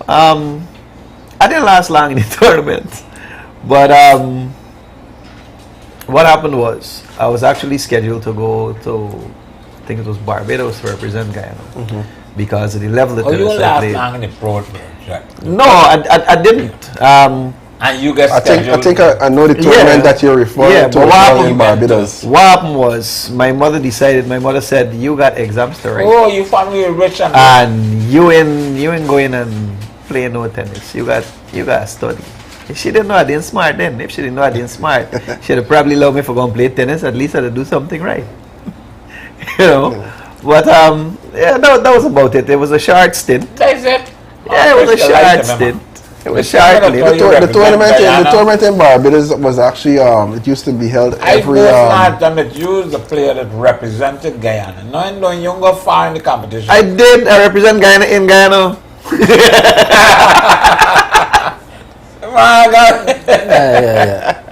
on. I didn't last long in the tournament, but what happened was I was actually scheduled to go to, I think it was Barbados, to represent Guyana. Because of the level of the tennis I played. Long in the pro track. No, I didn't. And you get I think I know the tournament that you're referring to. But What in Barbados. What happened was, my mother said, you got exams to write. Oh, you family rich and you ain't going and play no tennis. You got to study. If she didn't know I didn't smart then, if she didn't know I didn't smart, she'd have probably allowed me for going to play tennis. At least I'd do something right. You know. But yeah, that was about it. It was a short stint. That's it. Yeah, it was a short stint. It was short. The tournament in Barbados was actually it used to be held every. I was not you the player that represented Guyana. No, you go far in the competition. I did. I represent Guyana in Guyana. My God. Yeah.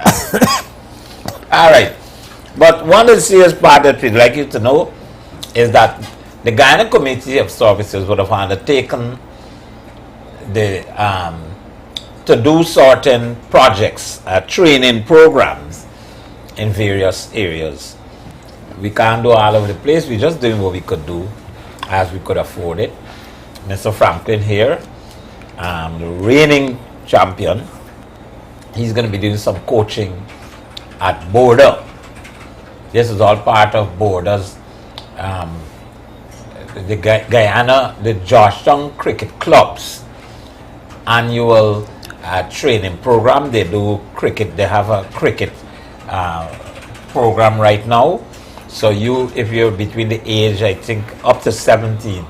All right, but one of the serious part that we'd like you to know is that the Guyana Committee of Services would have undertaken to do certain projects, training programs in various areas. We can't do all over the place. We're just doing what we could do as we could afford it. Mr. Franklin here, the reigning champion, he's going to be doing some coaching at Border. This is all part of Border's the Guyana, the Georgetown Cricket Club's annual training program. They do cricket. They have a cricket program right now. So if you're between the age, I think, up to 17,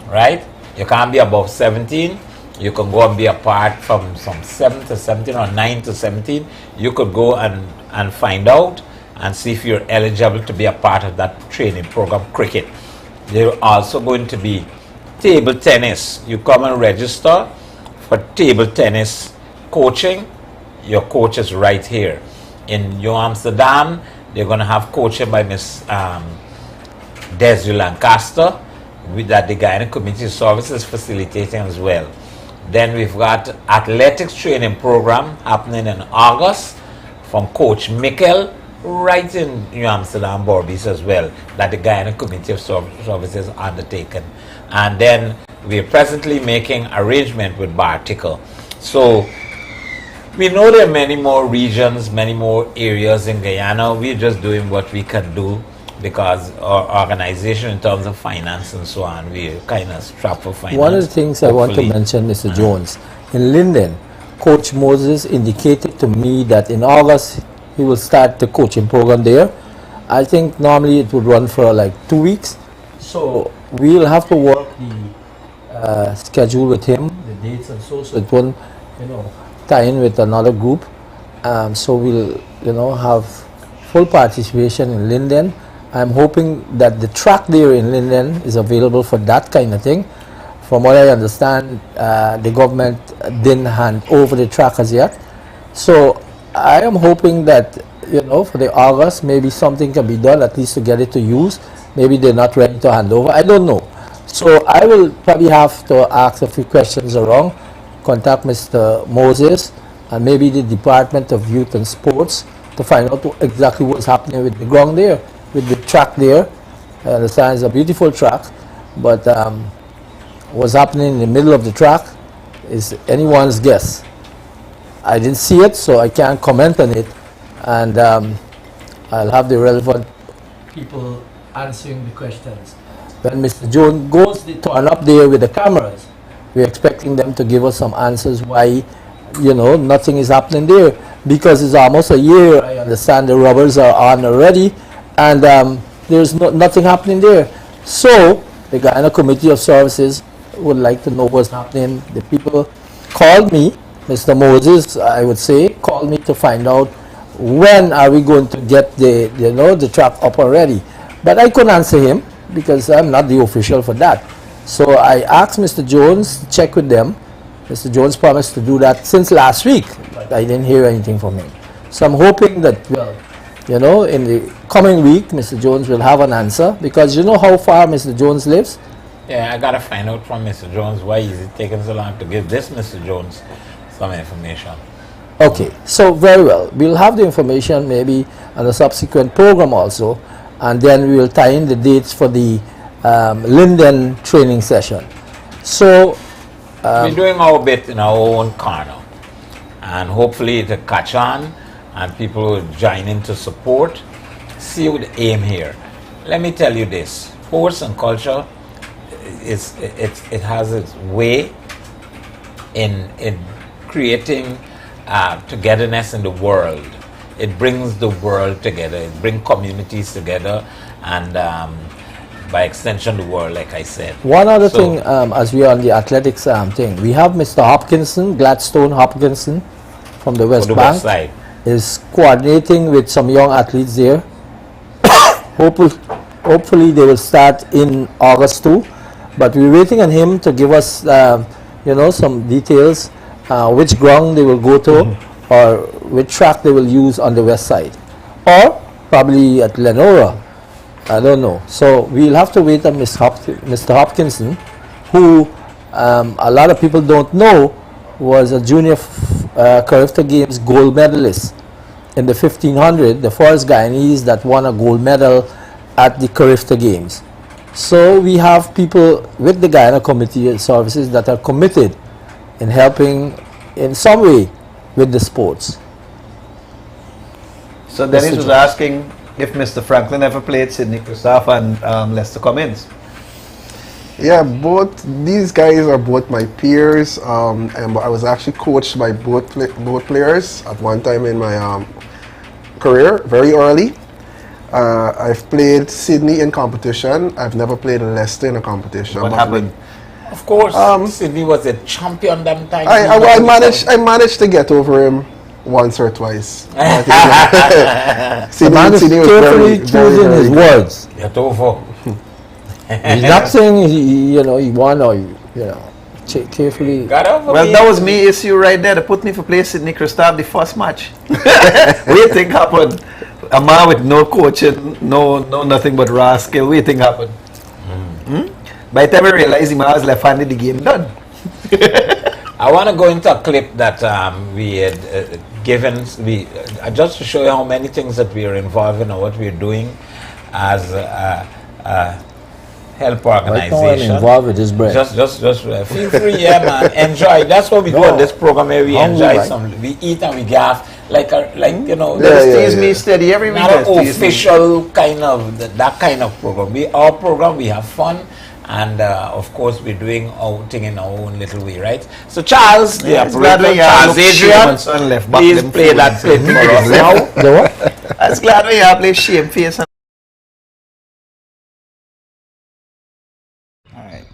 right? You can't be above 17. You can go and be a part from some 7 to 17 or 9 to 17. You could go and find out and see if you're eligible to be a part of that training program, cricket. There's also going to be table tennis. You come and register for table tennis coaching. Your coach is right here. In New Amsterdam, they're going to have coaching by Miss Desiree Lancaster, that the Guyana Community Services facilitating as well. Then we've got athletics training program happening in August from Coach Mikkel right in New Amsterdam, Barbies as well, that the Guyana Committee of Services undertaken. And then we are presently making arrangement with Barticle. So we know there are many more regions, many more areas in Guyana. We're just doing what we can do because our organization in terms of finance and so on, we're kind of strapped for finance. One of the things I want to mention, Mr. Jones, in Lyndon, Coach Moses indicated to me that in August he will start the coaching program there. I think normally it would run for like 2 weeks. So we'll have to work the schedule with him, the dates and so it won't, tie in with another group. So we'll, have full participation in Lyndon. I'm hoping that the track there in Lyndon is available for that kind of thing. From what I understand, the government didn't hand over the track as yet. So I am hoping that, for the August, maybe something can be done, at least to get it to use. Maybe they're not ready to hand over. I don't know. So I will probably have to ask a few questions around, contact Mr. Moses and maybe the Department of Youth and Sports to find out exactly what's happening with the ground there, with the track there. I understand it's a beautiful track, but what's happening in the middle of the track is anyone's guess. I didn't see it, so I can't comment on it, and I'll have the relevant people answering the questions. When Mr. Jones goes to turn up there with the cameras, we're expecting them to give us some answers why, nothing is happening there, because it's almost a year. I understand the rubbers are on already, and there's nothing happening there. So the Guyana Committee of Services would like to know what's happening. The people called me, Mr. Moses, I would say, called me to find out when are we going to get the track up already. But I couldn't answer him because I'm not the official for that. So I asked Mr. Jones to check with them. Mr. Jones promised to do that since last week, but I didn't hear anything from him. So I'm hoping that, in the coming week, Mr. Jones will have an answer, because you know how far Mr. Jones lives? Yeah, I got to find out from Mr. Jones why is it taking so long to give this Mr. Jones some information. Okay, so very well. We'll have the information maybe on a subsequent program also, and then we will tie in the dates for the Lyndon training session. So we're doing our bit in our own corner, and hopefully it'll catch on and people will join in to support. See the aim here. Let me tell you this, sports and culture, it has its way in creating togetherness in the world. It brings the world together, it brings communities together, and by extension the world, like I said. One other thing, as we are on the athletics thing, we have Mr. Hopkinson, Gladstone Hopkinson from the West Bank, side. Is coordinating with some young athletes there. Hopefully they will start in August too, but we're waiting on him to give us some details, which ground they will go to, or which track they will use on the west side, or probably at Lenora. I don't know. So we'll have to wait on Mr. Hopkinson, who a lot of people don't know was a junior Carifta Games gold medalist in the 1500, the first Guyanese that won a gold medal at the Carifta Games. So we have people with the Guyana Committee of Services that are committed in helping in some way with the sports. So Dennis was asking if Mr. Franklin ever played Sidney Christophe and Lester Cummins. Yeah, both these guys are both my peers, and I was actually coached by both players at one time in my career, very early. I've played Sydney in competition. I've never played Lester in a competition. What happened? Of course, Sydney was a champion that time. I managed to get over him once or twice. The man is carefully choosing his words. Get over. He's not saying he won or carefully. Well, that was me issue right there. They put me for play Sidney Christophe the first match. What do you think happened? A man with no coaching, no nothing but raw skill. What do you think happened? By the time I realized him, I was left-handed, the game done. I want to go into a clip that we had given, just to show you how many things that we are involved in or what we're doing as a help organization. Right now I'm involved with this bread. Just feel free, yeah, man. Enjoy. That's what we do on this program. Where we enjoy we eat and we gaff, you know. Tease me steady every week. Not an official kind of that kind of program. Our program, we have fun. And of course, we're doing our thing in our own little way, right? So, Charles, the operator, Charles Adrian, please play that clip for us now. I was glad we have played Shame Face. All right,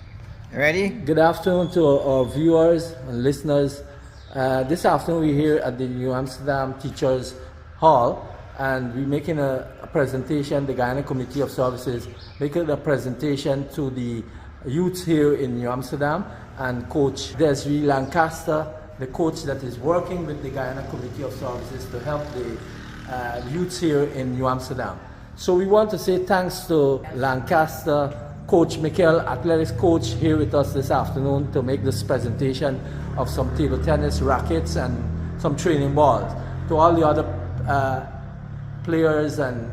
ready? Good afternoon to our viewers and listeners. This afternoon we're here at the New Amsterdam Teachers Hall, and we're making a presentation, the Guyana Committee of Services, making a presentation to the youths here in New Amsterdam, and Coach Desiree Lancaster, the coach that is working with the Guyana Committee of Services to help the youths here in New Amsterdam. So we want to say thanks to Lancaster, Coach Michael, athletics coach, here with us this afternoon to make this presentation of some table tennis rackets and some training balls. To all the other players and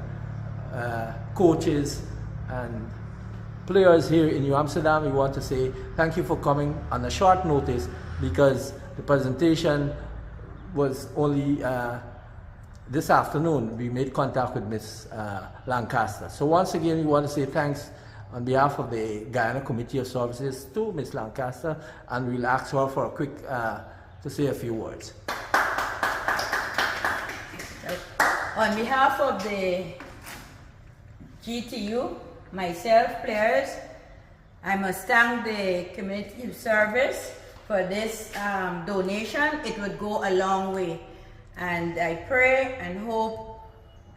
coaches and players here in New Amsterdam, we want to say thank you for coming on a short notice, because the presentation was only this afternoon. We made contact with Ms. Lancaster. So once again, we want to say thanks on behalf of the Guyana Committee of Services to Ms. Lancaster, and we'll ask her for a quick to say a few words. On behalf of the GTU, myself, players, I must thank the Committee of Service for this donation. It would go a long way. And I pray and hope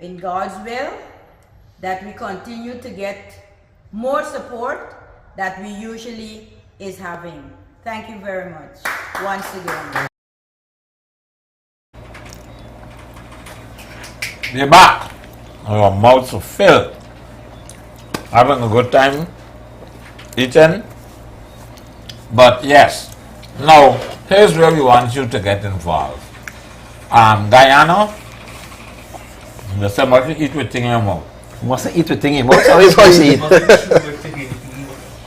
in God's will that we continue to get more support that we usually is having. Thank you very much once again. We're back. Our mouths are filled. Having a good time eating. But yes, now here's where we want you to get involved. Guyana, there's somebody eat with thing in your mouth. Mustn't eat with thing in your mouth. How are you supposed to eat?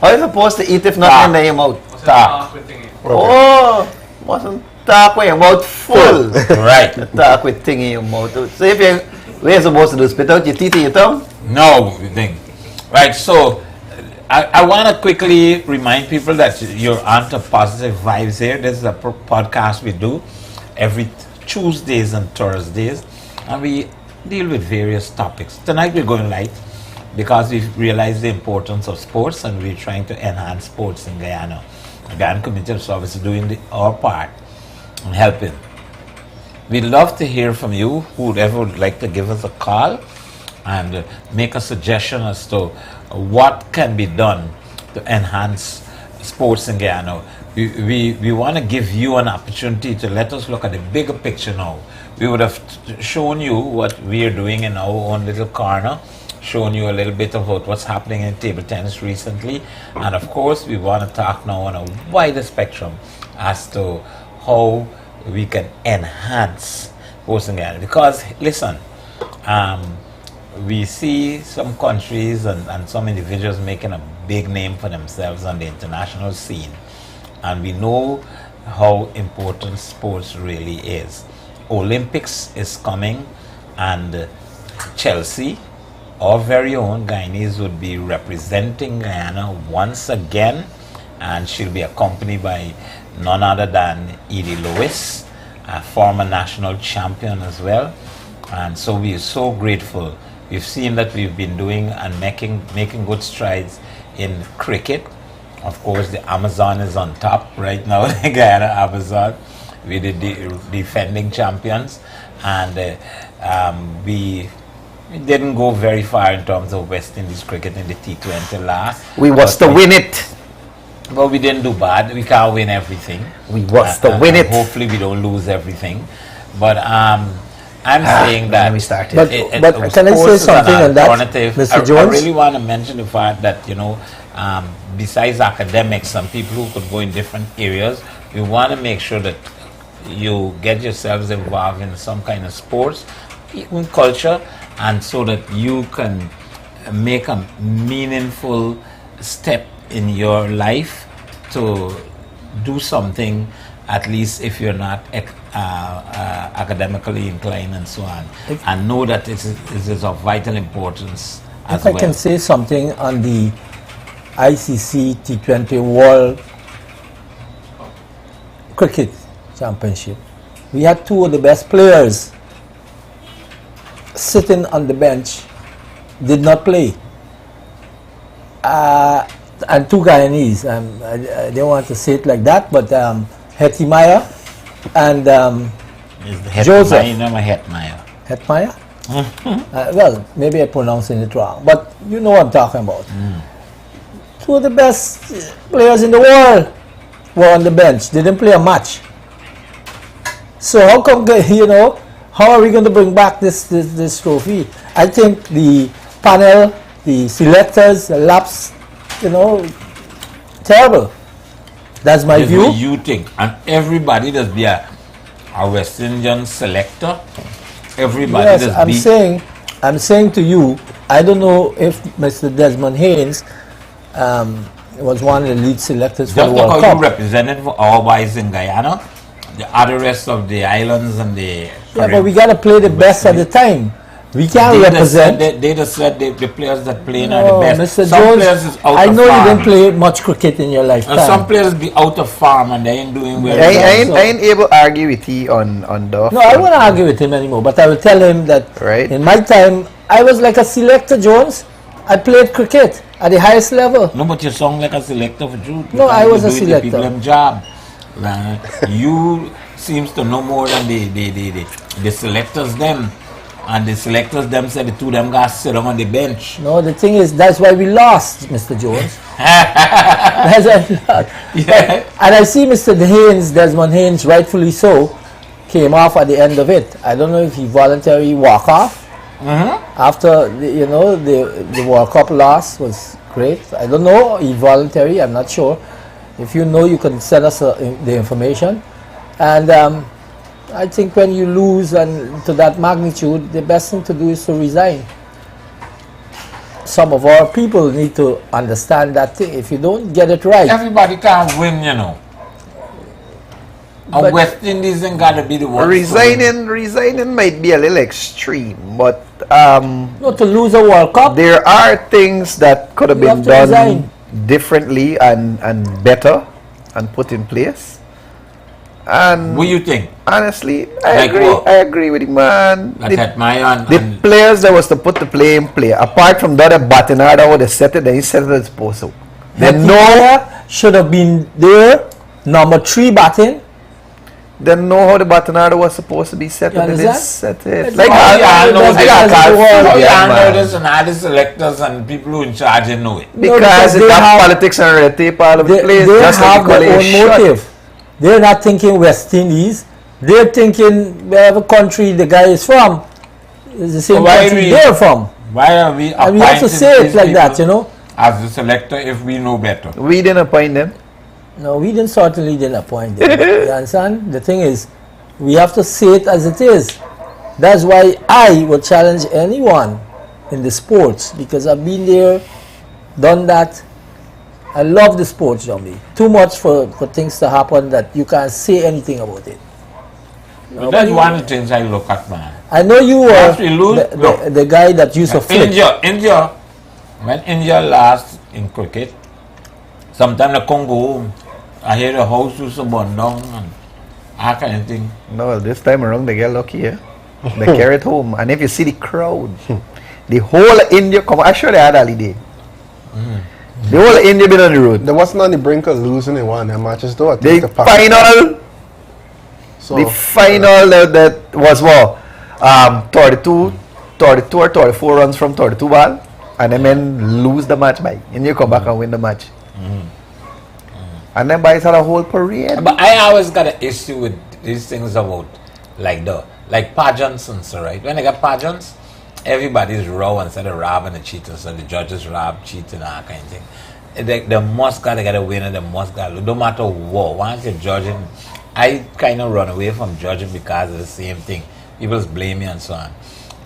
How are you supposed to eat if nothing in your mouth? Talk. Oh, mustn't talk with your mouth full. Right. Talk with thing in your mouth. So if you're supposed to do, spit out your teeth in your tongue? No, thing. Right, so I want to quickly remind people that you're on to Positive Vibes here. This is a podcast we do every Tuesdays and Thursdays, and we deal with various topics. Tonight we're going light because we've realized the importance of sports, and we're trying to enhance sports in Guyana. The Guyana Committee of Service is doing our part and helping. We'd love to hear from you, whoever would like to give us a call and make a suggestion as to what can be done to enhance sports in Guyana. We want to give you an opportunity to let us look at the bigger picture now. We would have shown you what we are doing in our own little corner, shown you a little bit about what's happening in table tennis recently, and of course we want to talk now on a wider spectrum as to how we can enhance sports in Guyana. Because listen, we see some countries and some individuals making a big name for themselves on the international scene, and we know how important sports really is. Olympics is coming, and Chelsea, our very own Guyanese, would be representing Guyana once again, and she'll be accompanied by none other than Edie Lewis, a former national champion as well. And so we are so grateful. We've seen that we've been doing and making good strides in cricket. Of course, the Amazon is on top right now, the Guyana Amazon. We're the defending champions, and we didn't go very far in terms of West Indies cricket in the T20 last. We was to win it. But we didn't do bad. We can't win everything. We was to win it. Hopefully we don't lose everything. But I'm saying that. We started. But can I say something on that, Mr. Jones? I really want to mention the fact that, besides academics and people who could go in different areas, we want to make sure that you get yourselves involved in some kind of sports, even culture, and so that you can make a meaningful step in your life to do something, at least if you're not academically inclined and so on, and know that it is of vital importance as well. If I can say something on the ICC T20 World Cricket Championship, we had two of the best players sitting on the bench, did not play, and two Guyanese. I don't want to say it like that, but Hetimaya and Joseph. Hetmaya? Well, maybe I'm pronouncing it wrong, but you know what I'm talking about. Two of the best players in the world were on the bench. They didn't play a match. So how come, how are we going to bring back this trophy? I think the panel, the selectors, the laps, terrible. That's my view. What you think, and everybody does be a West Indian selector. Everybody yes, does I'm saying to you, I don't know if Mr. Desmond Haynes was one of the lead selectors for the World Cup. Just because you represented our boys in Guyana, the other rest of the islands and the... Yeah, but we got to play the best at the time. We can't represent. They just said the players that play are the best. Mr. Some Jones, players is out I of know farm. you didn't play much cricket in your lifetime. And some players be out of farm and they ain't doing well. I ain't able to argue with you on the... No, I won't argue with him anymore, but I will tell him that in my time, I was like a selector, Jones. I played cricket at the highest level. No, but you sound like a selector for truth. No, I was a selector. People them job. You seems to know more than the selectors them. And the selectors them said the two of them guys sit on the bench. No, the thing is, that's why we lost, Mr. Jones. That's why we lost. Yeah. And I see Mr. Haynes, Desmond Haynes, rightfully so, came off at the end of it. I don't know if he voluntarily walked off after the World Cup loss was great. I don't know, he voluntarily, I'm not sure. If you know, you can send us the information. And I think when you lose and to that magnitude, the best thing to do is to resign. Some of our people need to understand that thing. If you don't get it right, everybody can't win, And West Indies ain't got to be the one. Resigning might be a little extreme, but not to lose a World Cup. There are things that could have been done differently and better and put in place. And what do you think? Honestly, I agree with you, man. The players that was to put the play in play, apart from the other batting order where they set it, then he set it as supposed to. Then should have been there, number 3 batting. They know how the batting order was supposed to be set. They didn't set it. Like this and all the selectors and people who in charge didn't know it. Because they have politics and red tape all over the place. They have their own motive. They're not thinking West Indies. They're thinking wherever country the guy is from. It's the same country they're from. Why are we and we have to say it like that, as the selector, if we know better. We didn't appoint them. No, we certainly didn't appoint them. You understand? The thing is, we have to say it as it is. That's why I would challenge anyone in the sports, because I've been there, done that. I love the sports, Jumbie. Too much for things to happen that you can't say anything about it. But that's one of the things I look at, man. I know you were the guy that used to flip. India, when India lost in cricket, sometimes they come home. I hear the house was burn down and that kind of thing. No, this time around they get lucky, yeah. They carry it home. And if you see the crowd, the whole India come. I sure they had a holiday. The whole India been on the road. They wasn't on the brink of losing in one of their matches though. The final that was what? 32 or 34 runs from 32 ball, and then men lose the match by. And you come back and win the match. And then boys had a whole parade. But I always got an issue with these things about like pageants and so, right? When they got pageants, everybody's raw instead of robbing and cheating, so the judges rob, cheating, and that kind of thing. They must gotta get a winner, they must gotta, no matter what. Once you're judging I kind of run away from judging because of the same thing. People blame me and so on.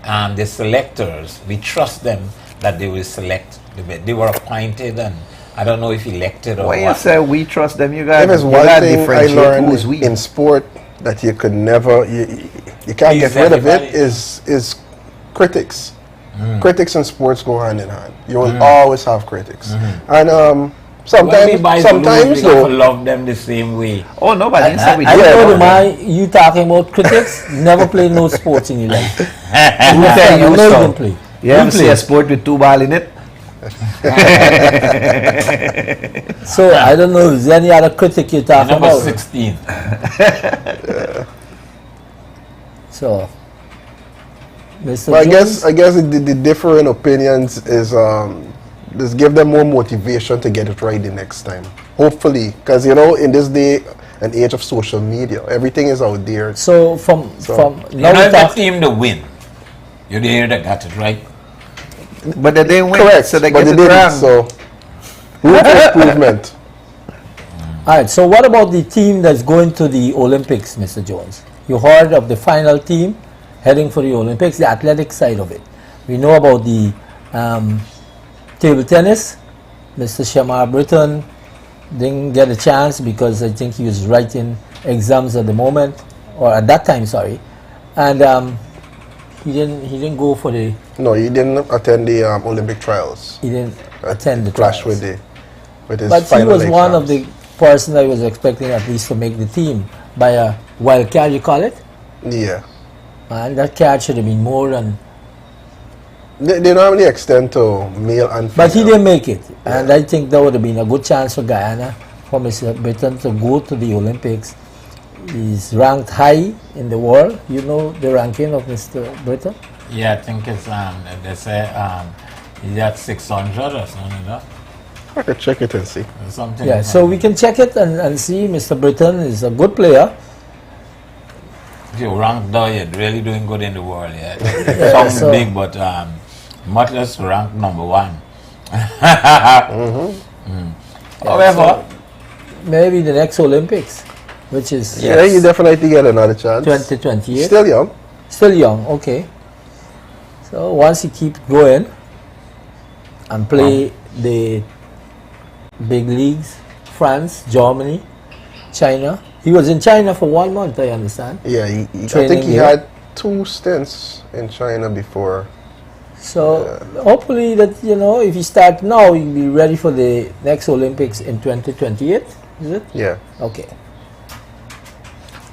And the selectors, we trust them that they will select. They were appointed and I don't know if elected or When you what. say we trust them, you got If it's you one got thing I differentiate learned who's we. in sport that you could never, you can't get rid of it is critics. Critics and sports go hand in hand. You will always have critics. And sometimes we have to though, love them the same way. Oh no, but I we I do know the it. man you talking about critics. Never play no sports in your life. Who tell you You know you so? can play. You ever see play. a sport with 2 balls in it? So I don't know. Is there any other critic you're talking Number about? 16. So, Mr. but Jones? I guess the different opinions is just give them more motivation to get it right the next time. Hopefully, because you know, in this day and age of social media, everything is out there. So from You now know, we if the talk. team to win, you're the hero that got it right. But they didn't win, Correct, so they but get they it did wrong. it. So room for improvement. All right. So what about the team that's going to the Olympics, Mr. Jones? You heard of the final team heading for the Olympics, the athletic side of it. We know about the table tennis. Mr. Shamar Britton didn't get a chance because I think he was writing exams at the moment, or at that time, sorry, and he didn't go for the. No, he didn't attend the Olympic trials. He didn't attend the Clash trials. with his But he final was one of exams. the person I was expecting at least to make the team by a wild card, you call it? Yeah. And that card should have been more than. They normally extend to male and female. But he didn't make it. And I think that would have been a good chance for Guyana, for Mr. Britton to go to the Olympics. He's ranked high in the world. You know the ranking of Mr. Britton? Yeah, I think it's they say he's at 600 or something like that. I could check it and see. Or something. Yeah, so we can check it and see Mr. Britton is a good player. If you rank there, you're really doing good in the world. Yeah, something so- big, but much less ranked number 1. However, Maybe the next Olympics, which is Yeah, you definitely get another chance. 2028. Still young. Still young, okay. So once he keeps going and play the big leagues, France, Germany, China. He was in China for 1 month, I understand. Yeah, I Training think he here. had 2 stints in China before. So hopefully that, you know, if he start now, he'll be ready for the next Olympics in 2028, is it? Yeah. Okay.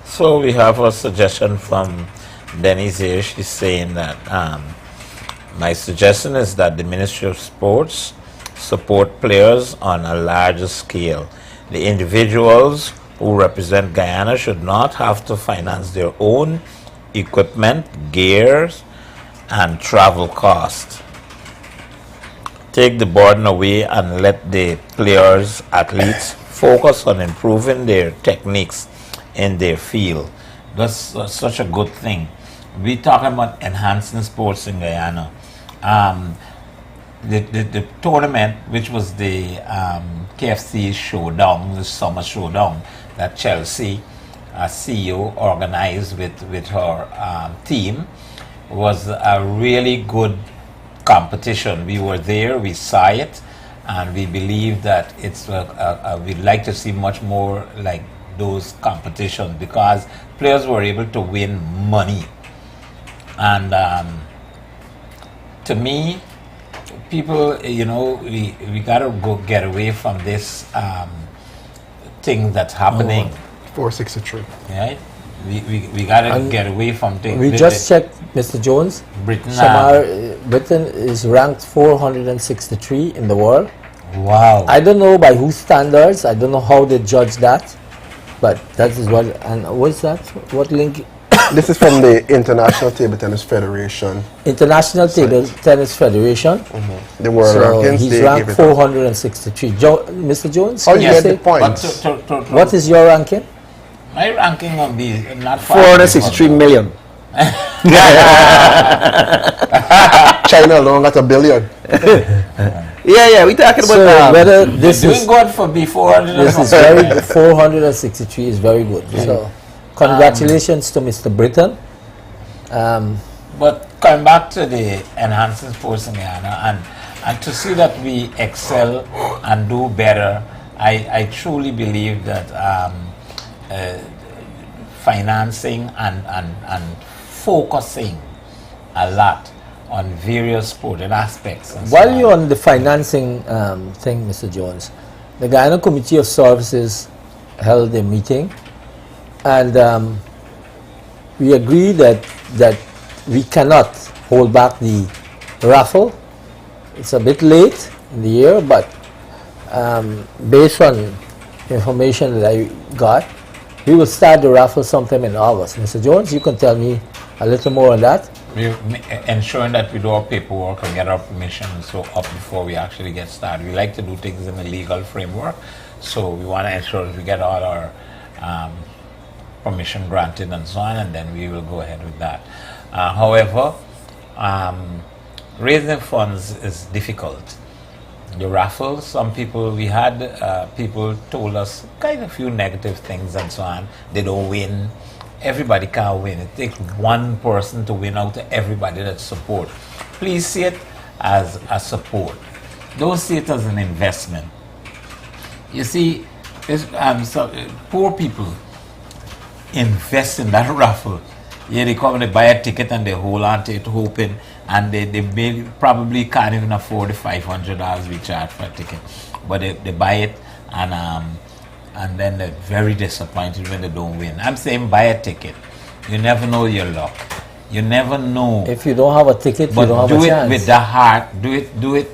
so we have a suggestion from Denise here. She's saying that my suggestion is that the Ministry of Sports support players on a larger scale. The individuals who represent Guyana should not have to finance their own equipment, gears, and travel costs. Take the burden away and let the players, athletes, focus on improving their techniques in their field. That's such a good thing. We talking about enhancing sports in Guyana. The tournament, which was the KFC showdown, the summer showdown that Chelsea CEO organized with her team, was a really good competition. We were there, we saw it, and we believe that it's we'd like to see much more like those competitions because players were able to win money. And to me, people, you know, we gotta go get away from this thing that's happening. 463. Right? We gotta get away from things. We just checked, Mr. Jones. Britain. Shamar Britton is ranked 463 in the world. Wow. I don't know by whose standards. I don't know how they judge that, but that is what. And what's that? What link? This is from the International Table Tennis Federation. International Table Tennis Federation. The world So rankings. he's they ranked give it out. 463. Mr. Jones, How can you you get say the points? But what is your ranking? my ranking on these not far 463 from- million. China alone got $1 billion. Yeah, we talking about So whether this Doing is good for before. this is very 463 is very good. So congratulations to Mr. Britton. But coming back to the enhancing sports in Guyana and to see that we excel and do better, I truly believe that financing and focusing a lot on various sporting aspects. And so While on. you're on the financing thing, Mr. Jones, the Guyana Committee of Services held a meeting, and we agreed that we cannot hold back the raffle. It's a bit late in the year, but based on information that I got, we will start the raffle sometime in August. Mr. Jones, you can tell me a little more on that. We're ensuring that we do our paperwork and get our permission and so up before we actually get started. We like to do things in a legal framework, so we want to ensure that we get all our permission granted and so on, and then we will go ahead with that. However, raising funds is difficult. The raffle, some people, we had people told us kind of few negative things and so on. They don't win. Everybody can't win. It takes one person to win out of everybody that support. Please see it as a support. Don't see it as an investment. You see, poor people invest in that raffle. Yeah, they come and they buy a ticket and they hold on to it hoping, and they probably can't even afford the $500 we charge for a ticket. But they buy it, and then they're very disappointed when they don't win. I'm saying buy a ticket. You never know your luck. You never know. If you don't have a ticket, you don't have a chance. But do it with the heart. Do it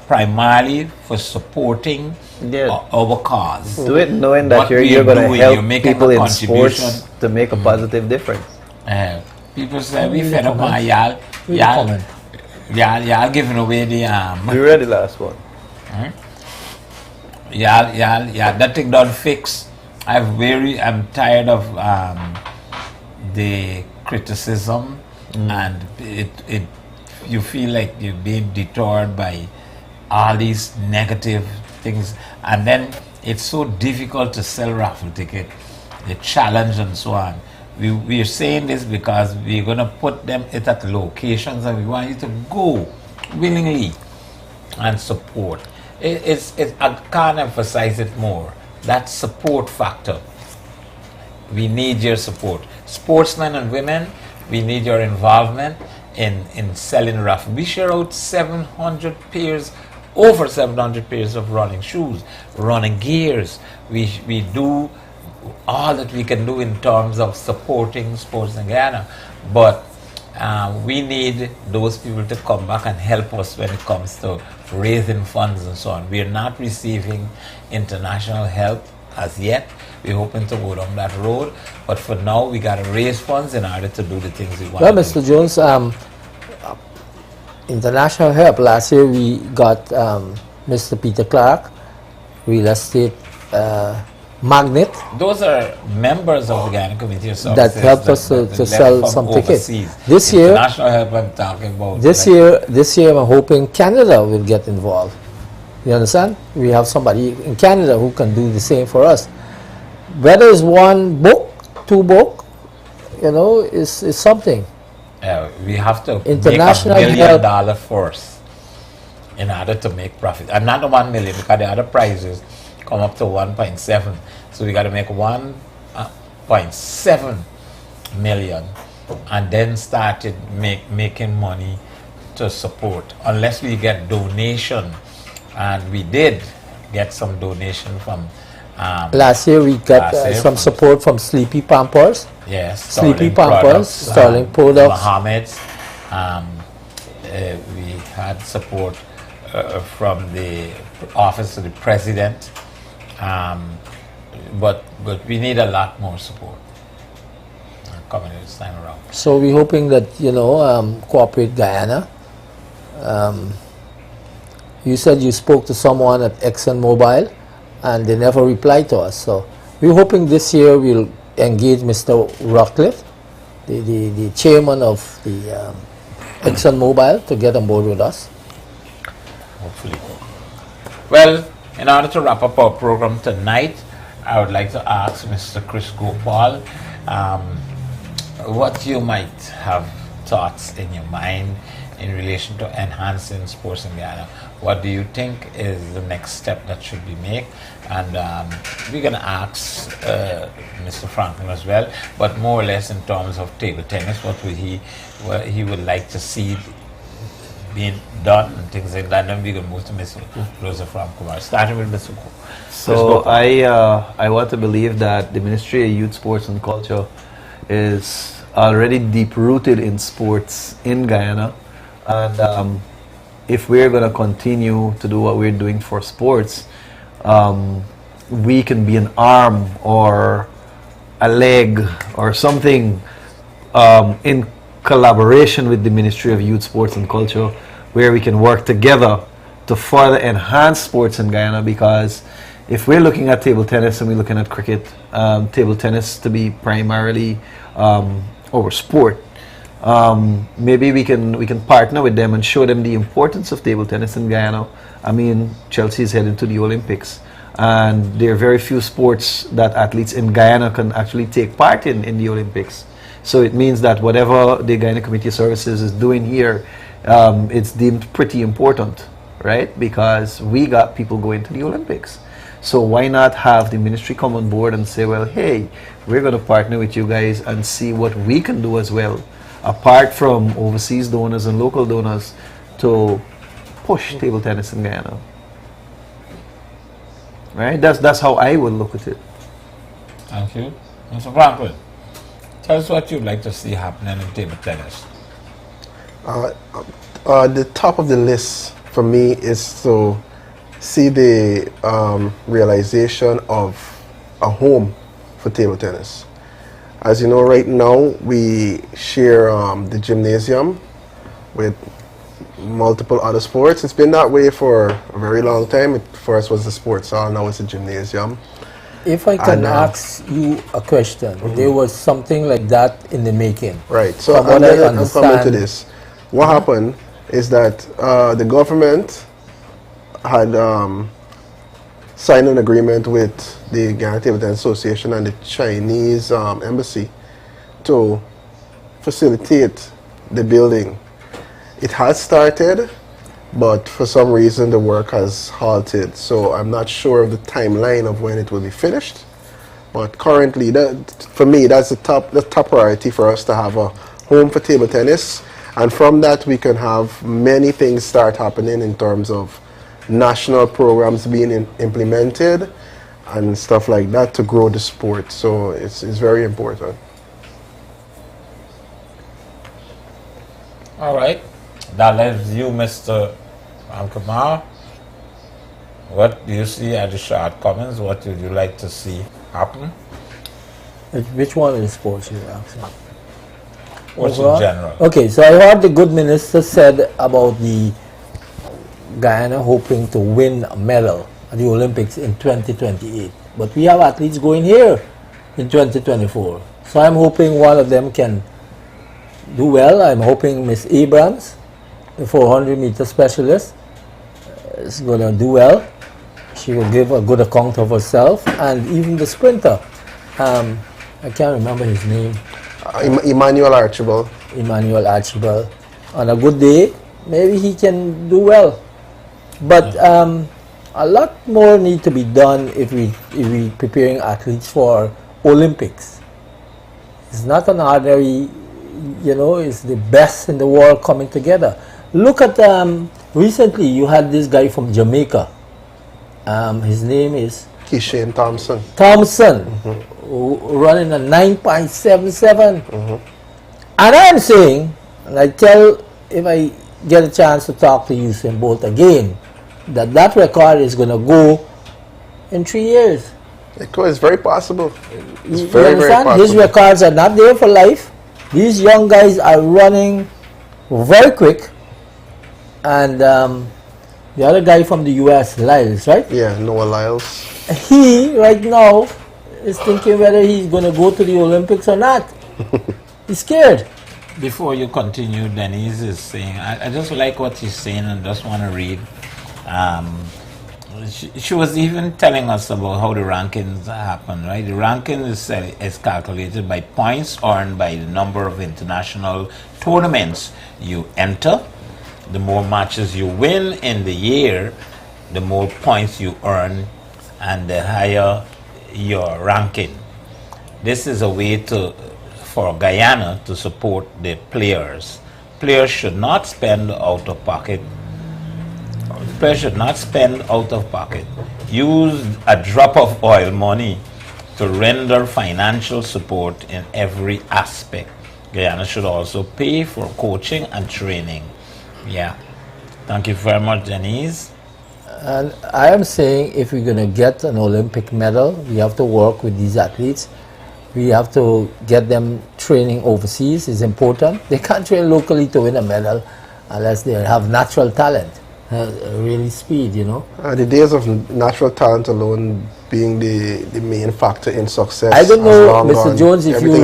primarily for supporting our cause. Do it knowing that What you're going to help making people a in contribution. sports to make a positive difference. People say we fed up on y'all giving away the We read the last one. Yeah, that thing don't fix. I'm tired of the criticism, and it you feel like you're being detoured by all these negative things, and then it's so difficult to sell raffle ticket, the challenge and so on. We are saying this because we're going to put them at locations, and we want you to go willingly and support. I can't emphasize it more. That support factor. We need your support. Sportsmen and women, we need your involvement in selling raffle. We share out over 700 pairs of running shoes, running gears. We do all that we can do in terms of supporting sports in Guyana. But we need those people to come back and help us when it comes to raising funds and so on. We are not receiving international help as yet. We're hoping to go down that road, but for now we got to raise funds in order to do the things we want. Well, to Mr. Jones, international help. Last year we got Mr. Peter Clark, real estate magnate. Those are members of the Guyana Committee of Services that helped us to sell some tickets. This year, year, international help I'm talking about. This year, I'm hoping Canada will get involved. You understand? We have somebody in Canada who can do the same for us. Whether it's one book, two book, is something. We have to International make $1 million first in order to make profit. And not the 1 million, because the other prizes come up to 1.7. So we got to make 1.7 million and then started making money to support. Unless we get donation, and we did get some donation from last year we got some support from Sleepy Pampers. Yes, Sleepy Pampers, Sterling Products. Mohammed's. We had support from the Office of the President. But we need a lot more support coming this time around. So we're hoping that, Cooperate Guyana. You said you spoke to someone at ExxonMobil and they never replied to us. So we're hoping this year we'll engage Mr. Rockcliffe the chairman of the ExxonMobil to get on board with us. Hopefully. Well, in order to wrap up our program tonight, I would like to ask Mr. Chris Gopaul what you might have thoughts in your mind in relation to enhancing sports in Guyana. What do you think is the next step that should be made? And we're going to ask Mr. Franklin as well, but more or less in terms of table tennis, what he would like to see being done and things like that. Then we're going to move to Mr. Rosa from Kumar, starting with Mr. So I want to believe that the Ministry of Youth, Sports and Culture is already deep-rooted in sports in Guyana, and if we're going to continue to do what we're doing for sports, we can be an arm or a leg or something in collaboration with the Ministry of Youth, Sports and Culture, where we can work together to further enhance sports in Guyana. Because if we're looking at table tennis and we're looking at cricket, table tennis to be primarily our sport, maybe we can partner with them and show them the importance of table tennis in Guyana. I mean, Chelsea is heading to the Olympics, and there are very few sports that athletes in Guyana can actually take part in the Olympics. So it means that whatever the Guyana Committee of Services is doing here, it's deemed pretty important, right? Because we got people going to the Olympics. So why not have the ministry come on board and say, well, hey, we're going to partner with you guys and see what we can do as well, apart from overseas donors and local donors, to push table tennis in Guyana. Right? That's how I would look at it. Thank you. Mr. Franklin, tell us what you'd like to see happening in table tennis. The top of the list for me is to see the realization of a home for table tennis. As you know, right now we share the gymnasium with multiple other sports. It's been that way for a very long time. It first was the sports hall, now it's a gymnasium. If I can ask you a question, there was something like that in the making. Right, so I'm coming to this. What happened is that the government had signed an agreement with the Guyana Table Tennis Association and the Chinese embassy to facilitate the building. It has started, but for some reason the work has halted. So I'm not sure of the timeline of when it will be finished. But currently, for me, that's the top priority for us, to have a home for table tennis. And from that, we can have many things start happening in terms of national programs being implemented and stuff like that to grow the sport. So it's very important. All right. That leaves you, Mr. Kumar. What do you see as the shortcomings? What would you like to see happen? Which one is sports you're asking? What's in general? Okay, so I heard the good minister said about the Guyana hoping to win a medal at the Olympics in 2028. But we have athletes going here in 2024. So I'm hoping one of them can do well. I'm hoping Miss Abrams, the 400-meter specialist, is going to do well. She will give a good account of herself. And even the sprinter, I can't remember his name. Emmanuel Archibald. Emmanuel Archibald. On a good day, maybe he can do well. But a lot more need to be done if we preparing athletes for Olympics. It's not an ordinary, it's the best in the world coming together. Look at, recently you had this guy from Jamaica. His name is? Keishane Thompson. Running a 9.77. And I'm saying, and I tell, if I get a chance to talk to Usain Bolt again, that record is going to go in 3 years. It's very possible. It's you very, understand? very possible. His records are not there for life. These young guys are running very quick. And the other guy from the US, Lyles, right? Yeah, Noah Lyles. He, right now, is thinking whether he's going to go to the Olympics or not. He's scared. Before you continue, Denise is saying, I just like what she's saying and just want to read. She was even telling us about how the rankings happen, right? The ranking is calculated by points earned by the number of international tournaments you enter. The more matches you win in the year, the more points you earn, and the higher your ranking. This is a way for Guyana to support the players. Players should not spend out of pocket. Players should not spend out of pocket. Use a drop of oil money to render financial support in every aspect. Guyana should also pay for coaching and training. Yeah. Thank you very much, Denise. And I am saying if we're going to get an Olympic medal, we have to work with these athletes. We have to get them training overseas. It's important. They can't train locally to win a medal unless they have natural talent, really speed, you know. The days of natural talent alone being the main factor in success. I don't know, Mr. Gone. Jones, if Everything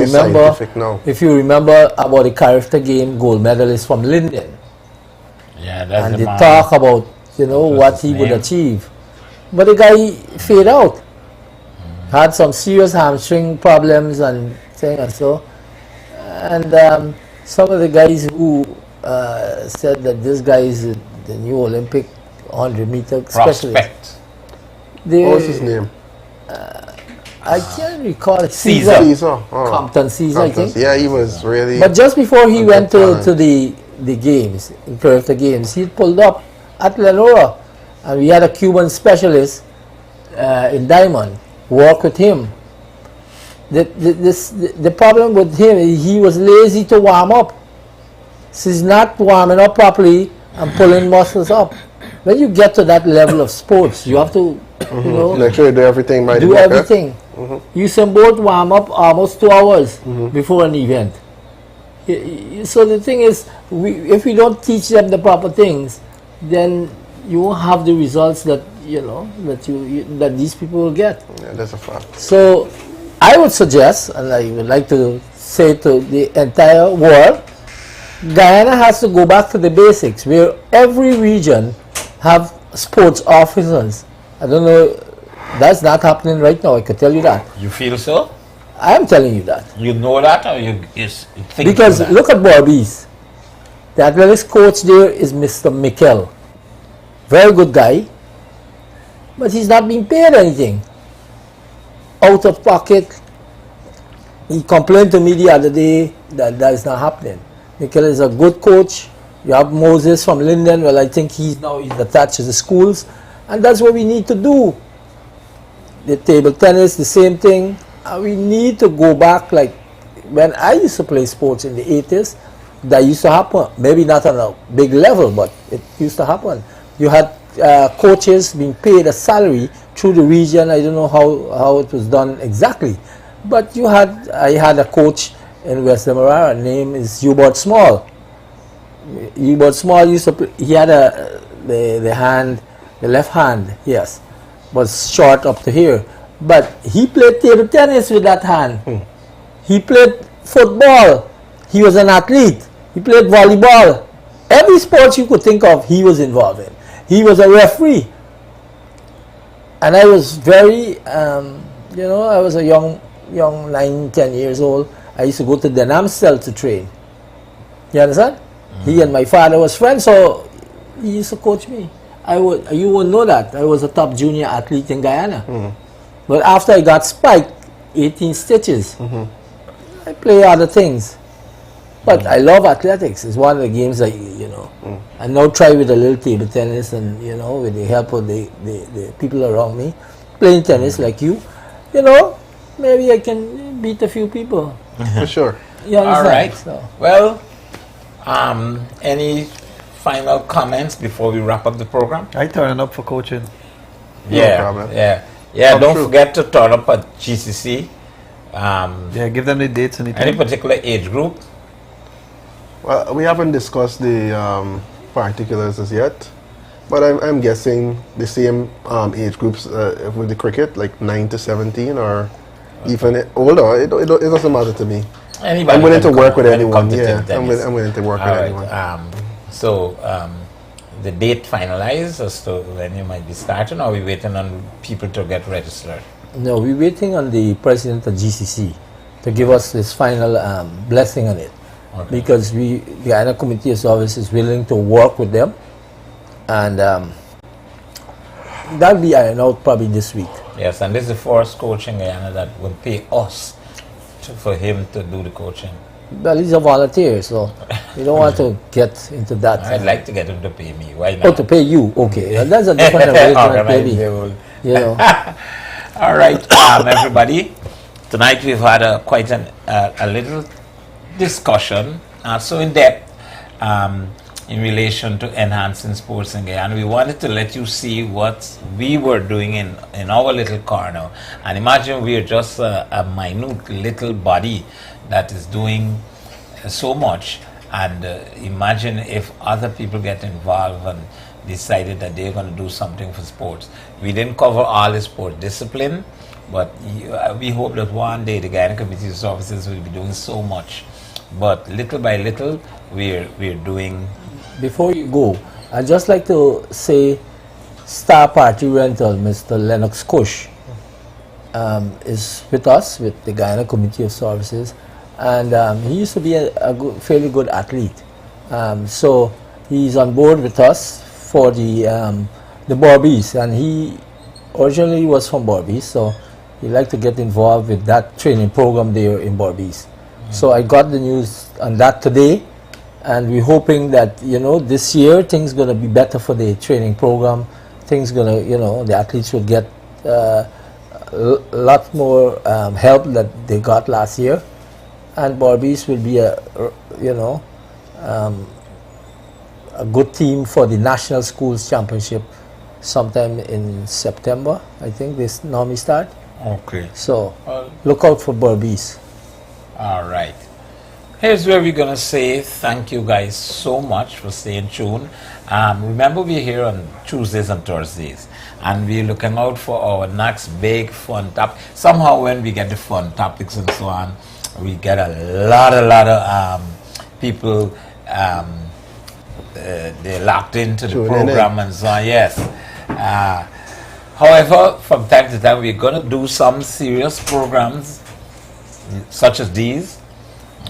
you remember about the character game gold medalist from Lyndon. Yeah, that's and the they man. talk about, you know, what he would achieve. But the guy fade out. Had some serious hamstring problems and thing and so. And some of the guys who said that this guy is the new Olympic 100-meter specialist. Prospect. What's his name? I can't recall it. Caesar. Caesar. Oh. Compton Caesar, I think. Yeah, he was really... But just before he went to the games, in character games, he pulled up at Lenora. And we had a Cuban specialist in Diamond work with him. The problem with him is he was lazy to warm up. So he's not warming up properly and pulling muscles up. When you get to that level of sports, you have to, you know, make sure you do everything right. Do everything. Usain Bolt warm up almost 2 hours before an event. So the thing is, if we don't teach them the proper things, then you won't have the results that that these people will get. Yeah, that's a fact. So I would suggest, and I would like to say to the entire world, Guyana has to go back to the basics, where every region have sports officers. I don't know, that's not happening right now, I could tell you that. You feel so? I am telling you that. You know that, or you think because that? Look at Barbies. The athletics coach there is Mr. Mikkel. Very good guy, but he's not being paid anything. Out of pocket. He complained to me the other day that is not happening. Mikkel is a good coach. You have Moses from Lyndon. Well, I think he's attached to the schools, and that's what we need to do. The table tennis, the same thing. We need to go back like when I used to play sports in the 80s. That used to happen. Maybe not on a big level, but it used to happen. You had coaches being paid a salary through the region. I don't know how it was done exactly, but I had a coach in West Demerara. Name is Hubert Small. Hubert Small used to play, he had the left hand, yes, was short up to here, but he played table tennis with that hand. He played football. He was an athlete. He played volleyball. Every sport you could think of, he was involved in. He was a referee. And I was very, I was a young 9, 10 years old. I used to go to Den Amstel to train. You understand? He and my father was friends, so he used to coach me. You wouldn't know that. I was a top junior athlete in Guyana. But after I got spiked, 18 stitches, I play other things. But I love athletics. It's one of the games that, I now try with a little table tennis and, with the help of the people around me, playing tennis like you, maybe I can beat a few people. For sure. You understand? All right. So. Well, any final comments before we wrap up the program? I turn up for coaching. Yeah. Don't forget to turn up at GCC. Give them the dates and any particular age group? Well, we haven't discussed the particulars as yet, but I'm guessing the same age groups with the cricket, like 9 to 17 or even older. It doesn't matter to me. Anybody I'm willing can to work come with when it anyone. comes to Yeah, table tennis. I'm willing to work All with right. anyone. So the date finalized as to when you might be starting, or are we waiting on people to get registered? No, we're waiting on the president of GCC to give us his final blessing on it. Okay. Because the Guyana Committee of Service is willing to work with them, and that'll be ironed out probably this week. Yes, and this is the first coach in Guyana that will pay us for him to do the coaching. Well, he's a volunteer, so we don't want to get into that. I'd like to get him to pay me. Why not? Oh, to pay you? Okay, well, that's a different arrangement, Organize maybe. the whole- You know. All right, everybody. Tonight we've had quite a little discussion, not so in depth, in relation to enhancing sports in Guyana. We wanted to let you see what we were doing in our little corner. And imagine we are just a minute little body that is doing so much. And imagine if other people get involved and decided that they're going to do something for sports. We didn't cover all the sport discipline, but we hope that one day the Guyana Committee of Services will be doing so much. But little by little, we're doing. Before you go, I'd just like to say Star Party Rental, Mr. Lennox Cush, is with us, with the Guyana Committee of Services, and he used to be a fairly good athlete. So he's on board with us for the Barbies, and he originally was from Barbies, so he'd like to get involved with that training program there in Barbies. So I got the news on that today, and we're hoping that, you know, this year things going to be better for the training program. Things going to, you know, the athletes will get a lot more help that they got last year, and Barbies will be a good team for the National Schools Championship sometime in September. I think this normally start. Okay. So look out for Barbies. All right. Here's where we're going to say thank you guys so much for staying tuned. Remember, we're here on Tuesdays and Thursdays, and we're looking out for our next big fun topic. Somehow when we get the fun topics and so on, we get a lot of people, they're locked into the program and so on. Yes. However, from time to time, we're going to do some serious programs such as these.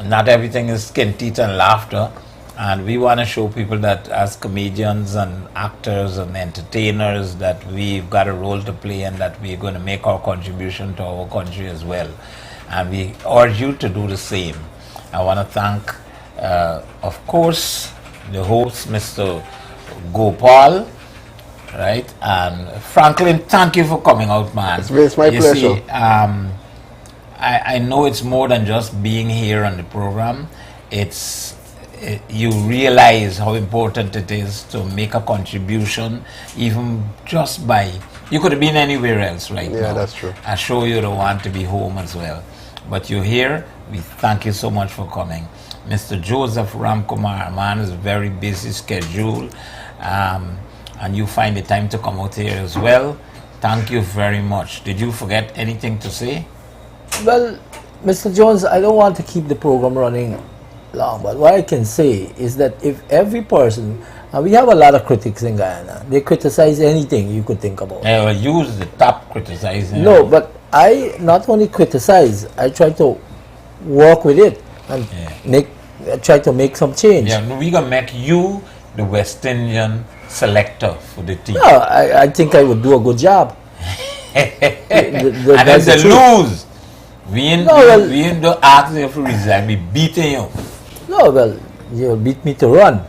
Not everything is skin, teeth, and laughter. And we want to show people that as comedians and actors and entertainers, that we've got a role to play and that we're going to make our contribution to our country as well. And we urge you to do the same. I want to thank, of course, the host, Mr. Gopaul, right? And Franklin, thank you for coming out, man. It's my pleasure. See, I know it's more than just being here on the program. You realize how important it is to make a contribution, even just by, you could have been anywhere else right now. Yeah, that's true. I show you the want to be home as well. But you're here, we thank you so much for coming. Mr. Joseph Ramkumar, man, is a very busy schedule, and you find the time to come out here as well. Thank you very much. Did you forget anything to say? Well, Mr. Jones, I don't want to keep the program running long, but what I can say is that if every person, and we have a lot of critics in Guyana, they criticize anything you could think about. Yeah, well, use the top criticizing. No, but I not only criticize, I try to work with it and try to make some change. Yeah, we're going to make you the West Indian selector for the team. No, I think I would do a good job. And if they lose, we ain't don't ask you for reason. We beating you. No, well, you'll beat me to run.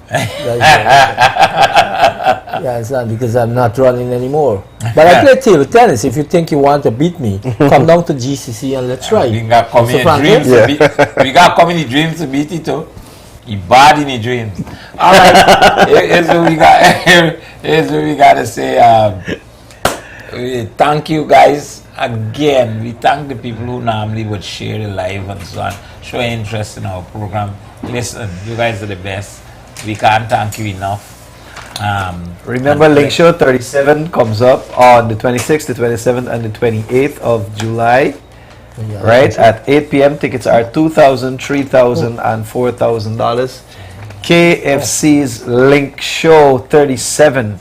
Yeah, understand, because I'm not running anymore. But I play table tennis. If you think you want to beat me, come down to GCC and let's try. We got we got community dreams to beat it too. He bad in his dreams. All right, here's what we got. Here's what we got to say. Thank you guys again. We thank the people who normally would share the live and so on, show interest in our program. Listen, you guys are the best. We can't thank you enough. Remember, Link Show 37 comes up on the 26th, the 27th, and the 28th of July. Yeah, right? At 8 p.m. tickets are $2,000, $3,000, and $4,000. KFC's Link Show 37,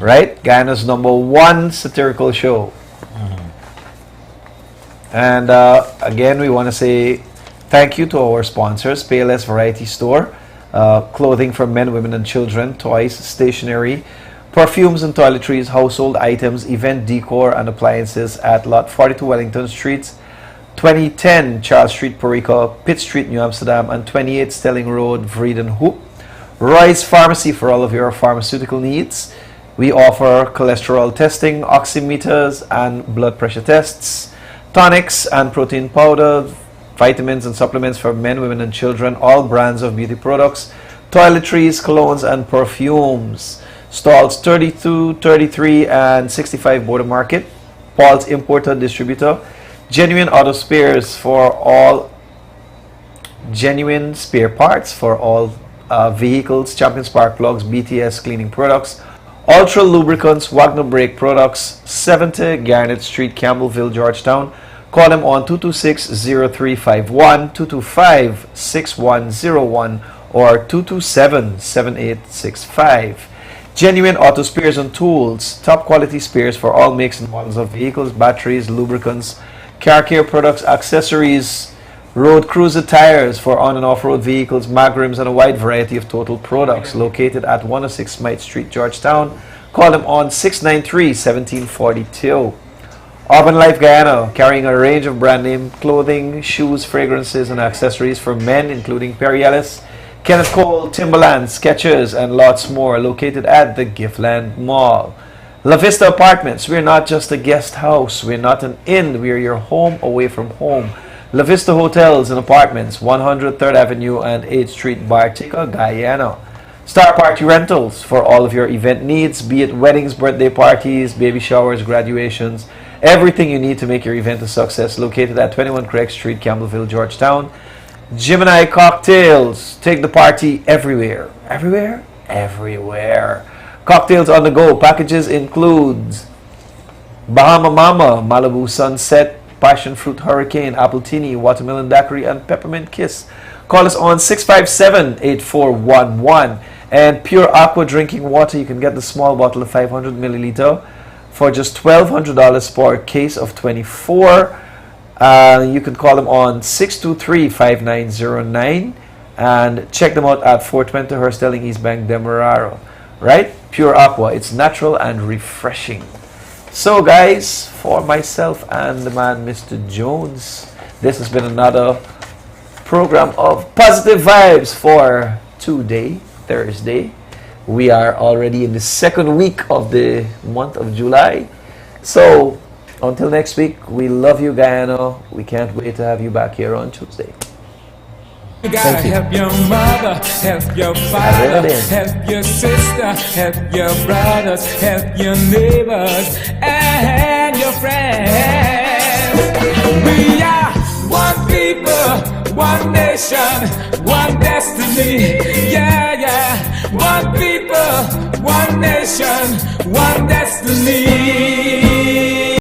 right? Guyana's #1 satirical show. And again, we want to say thank you to our sponsors: Payless Variety Store, clothing for men, women, and children, toys, stationery, perfumes and toiletries, household items, event decor, and appliances at Lot 42 Wellington Street, 2010 Charles Street, Perico, Pitt Street, New Amsterdam, and 28 Stelling Road, Vreden Hoop. Roy's Pharmacy for all of your pharmaceutical needs. We offer cholesterol testing, oximeters, and blood pressure tests, tonics and protein powder, vitamins and supplements for men, women, and children, all brands of beauty products, toiletries, colognes, and perfumes. Stalls 32, 33, and 65 Border Market. Paul's Importer Distributor. Genuine auto spares for all, genuine spare parts for all vehicles, Champion Spark Plugs, BTS cleaning products, Ultra Lubricants, Wagner Brake Products, 70 Garnet Street, Campbellville, Georgetown. Call them on 226-0351, 225-6101, or 227-7865. Genuine auto spares and tools, top quality spares for all makes and models of vehicles, batteries, lubricants, car care products, accessories, road cruiser tires for on and off-road vehicles, mag rims, and a wide variety of total products. Located at 106 Smythe Street, Georgetown. Call them on 693-1742. Urban Life Guyana, carrying a range of brand name clothing, shoes, fragrances, and accessories for men, including Perry Ellis, Kenneth Cole, Timberland, Skechers, and lots more. Located at the Giftland Mall. La Vista Apartments, we're not just a guest house, we're not an inn, we're your home away from home. La Vista Hotels and Apartments, 100 3rd Avenue and 8th Street, Bartica, Guyana. Star Party Rentals for all of your event needs, be it weddings, birthday parties, baby showers, graduations, everything you need to make your event a success. Located at 21 Craig Street, Campbellville, Georgetown. Gemini Cocktails, take the party everywhere. Everywhere? Everywhere. Cocktails on the go. Packages includes Bahama Mama, Malibu Sunset, Passion Fruit Hurricane, Apple Tini, Watermelon Daiquiri, and Peppermint Kiss. Call us on 657-8411. And Pure Aqua Drinking Water, you can get the small bottle of 500 milliliter for just $1,200 for a case of 24. You can call them on 623-5909 and check them out at 420 Herstelling East Bank, Demerara. Right? Pure Aqua. It's natural and refreshing. So guys, for myself and the man Mr. Jones, this has been another program of positive vibes for today, Thursday. We are already in the second week of the month of July. So until next week, we love you, Guyana. We can't wait to have you back here on Tuesday. You gotta help your mother, help your father, help your sister, help your brothers, help your neighbors, and your friends. We are one people, one nation, one destiny. Yeah, yeah. One people, one nation, one destiny.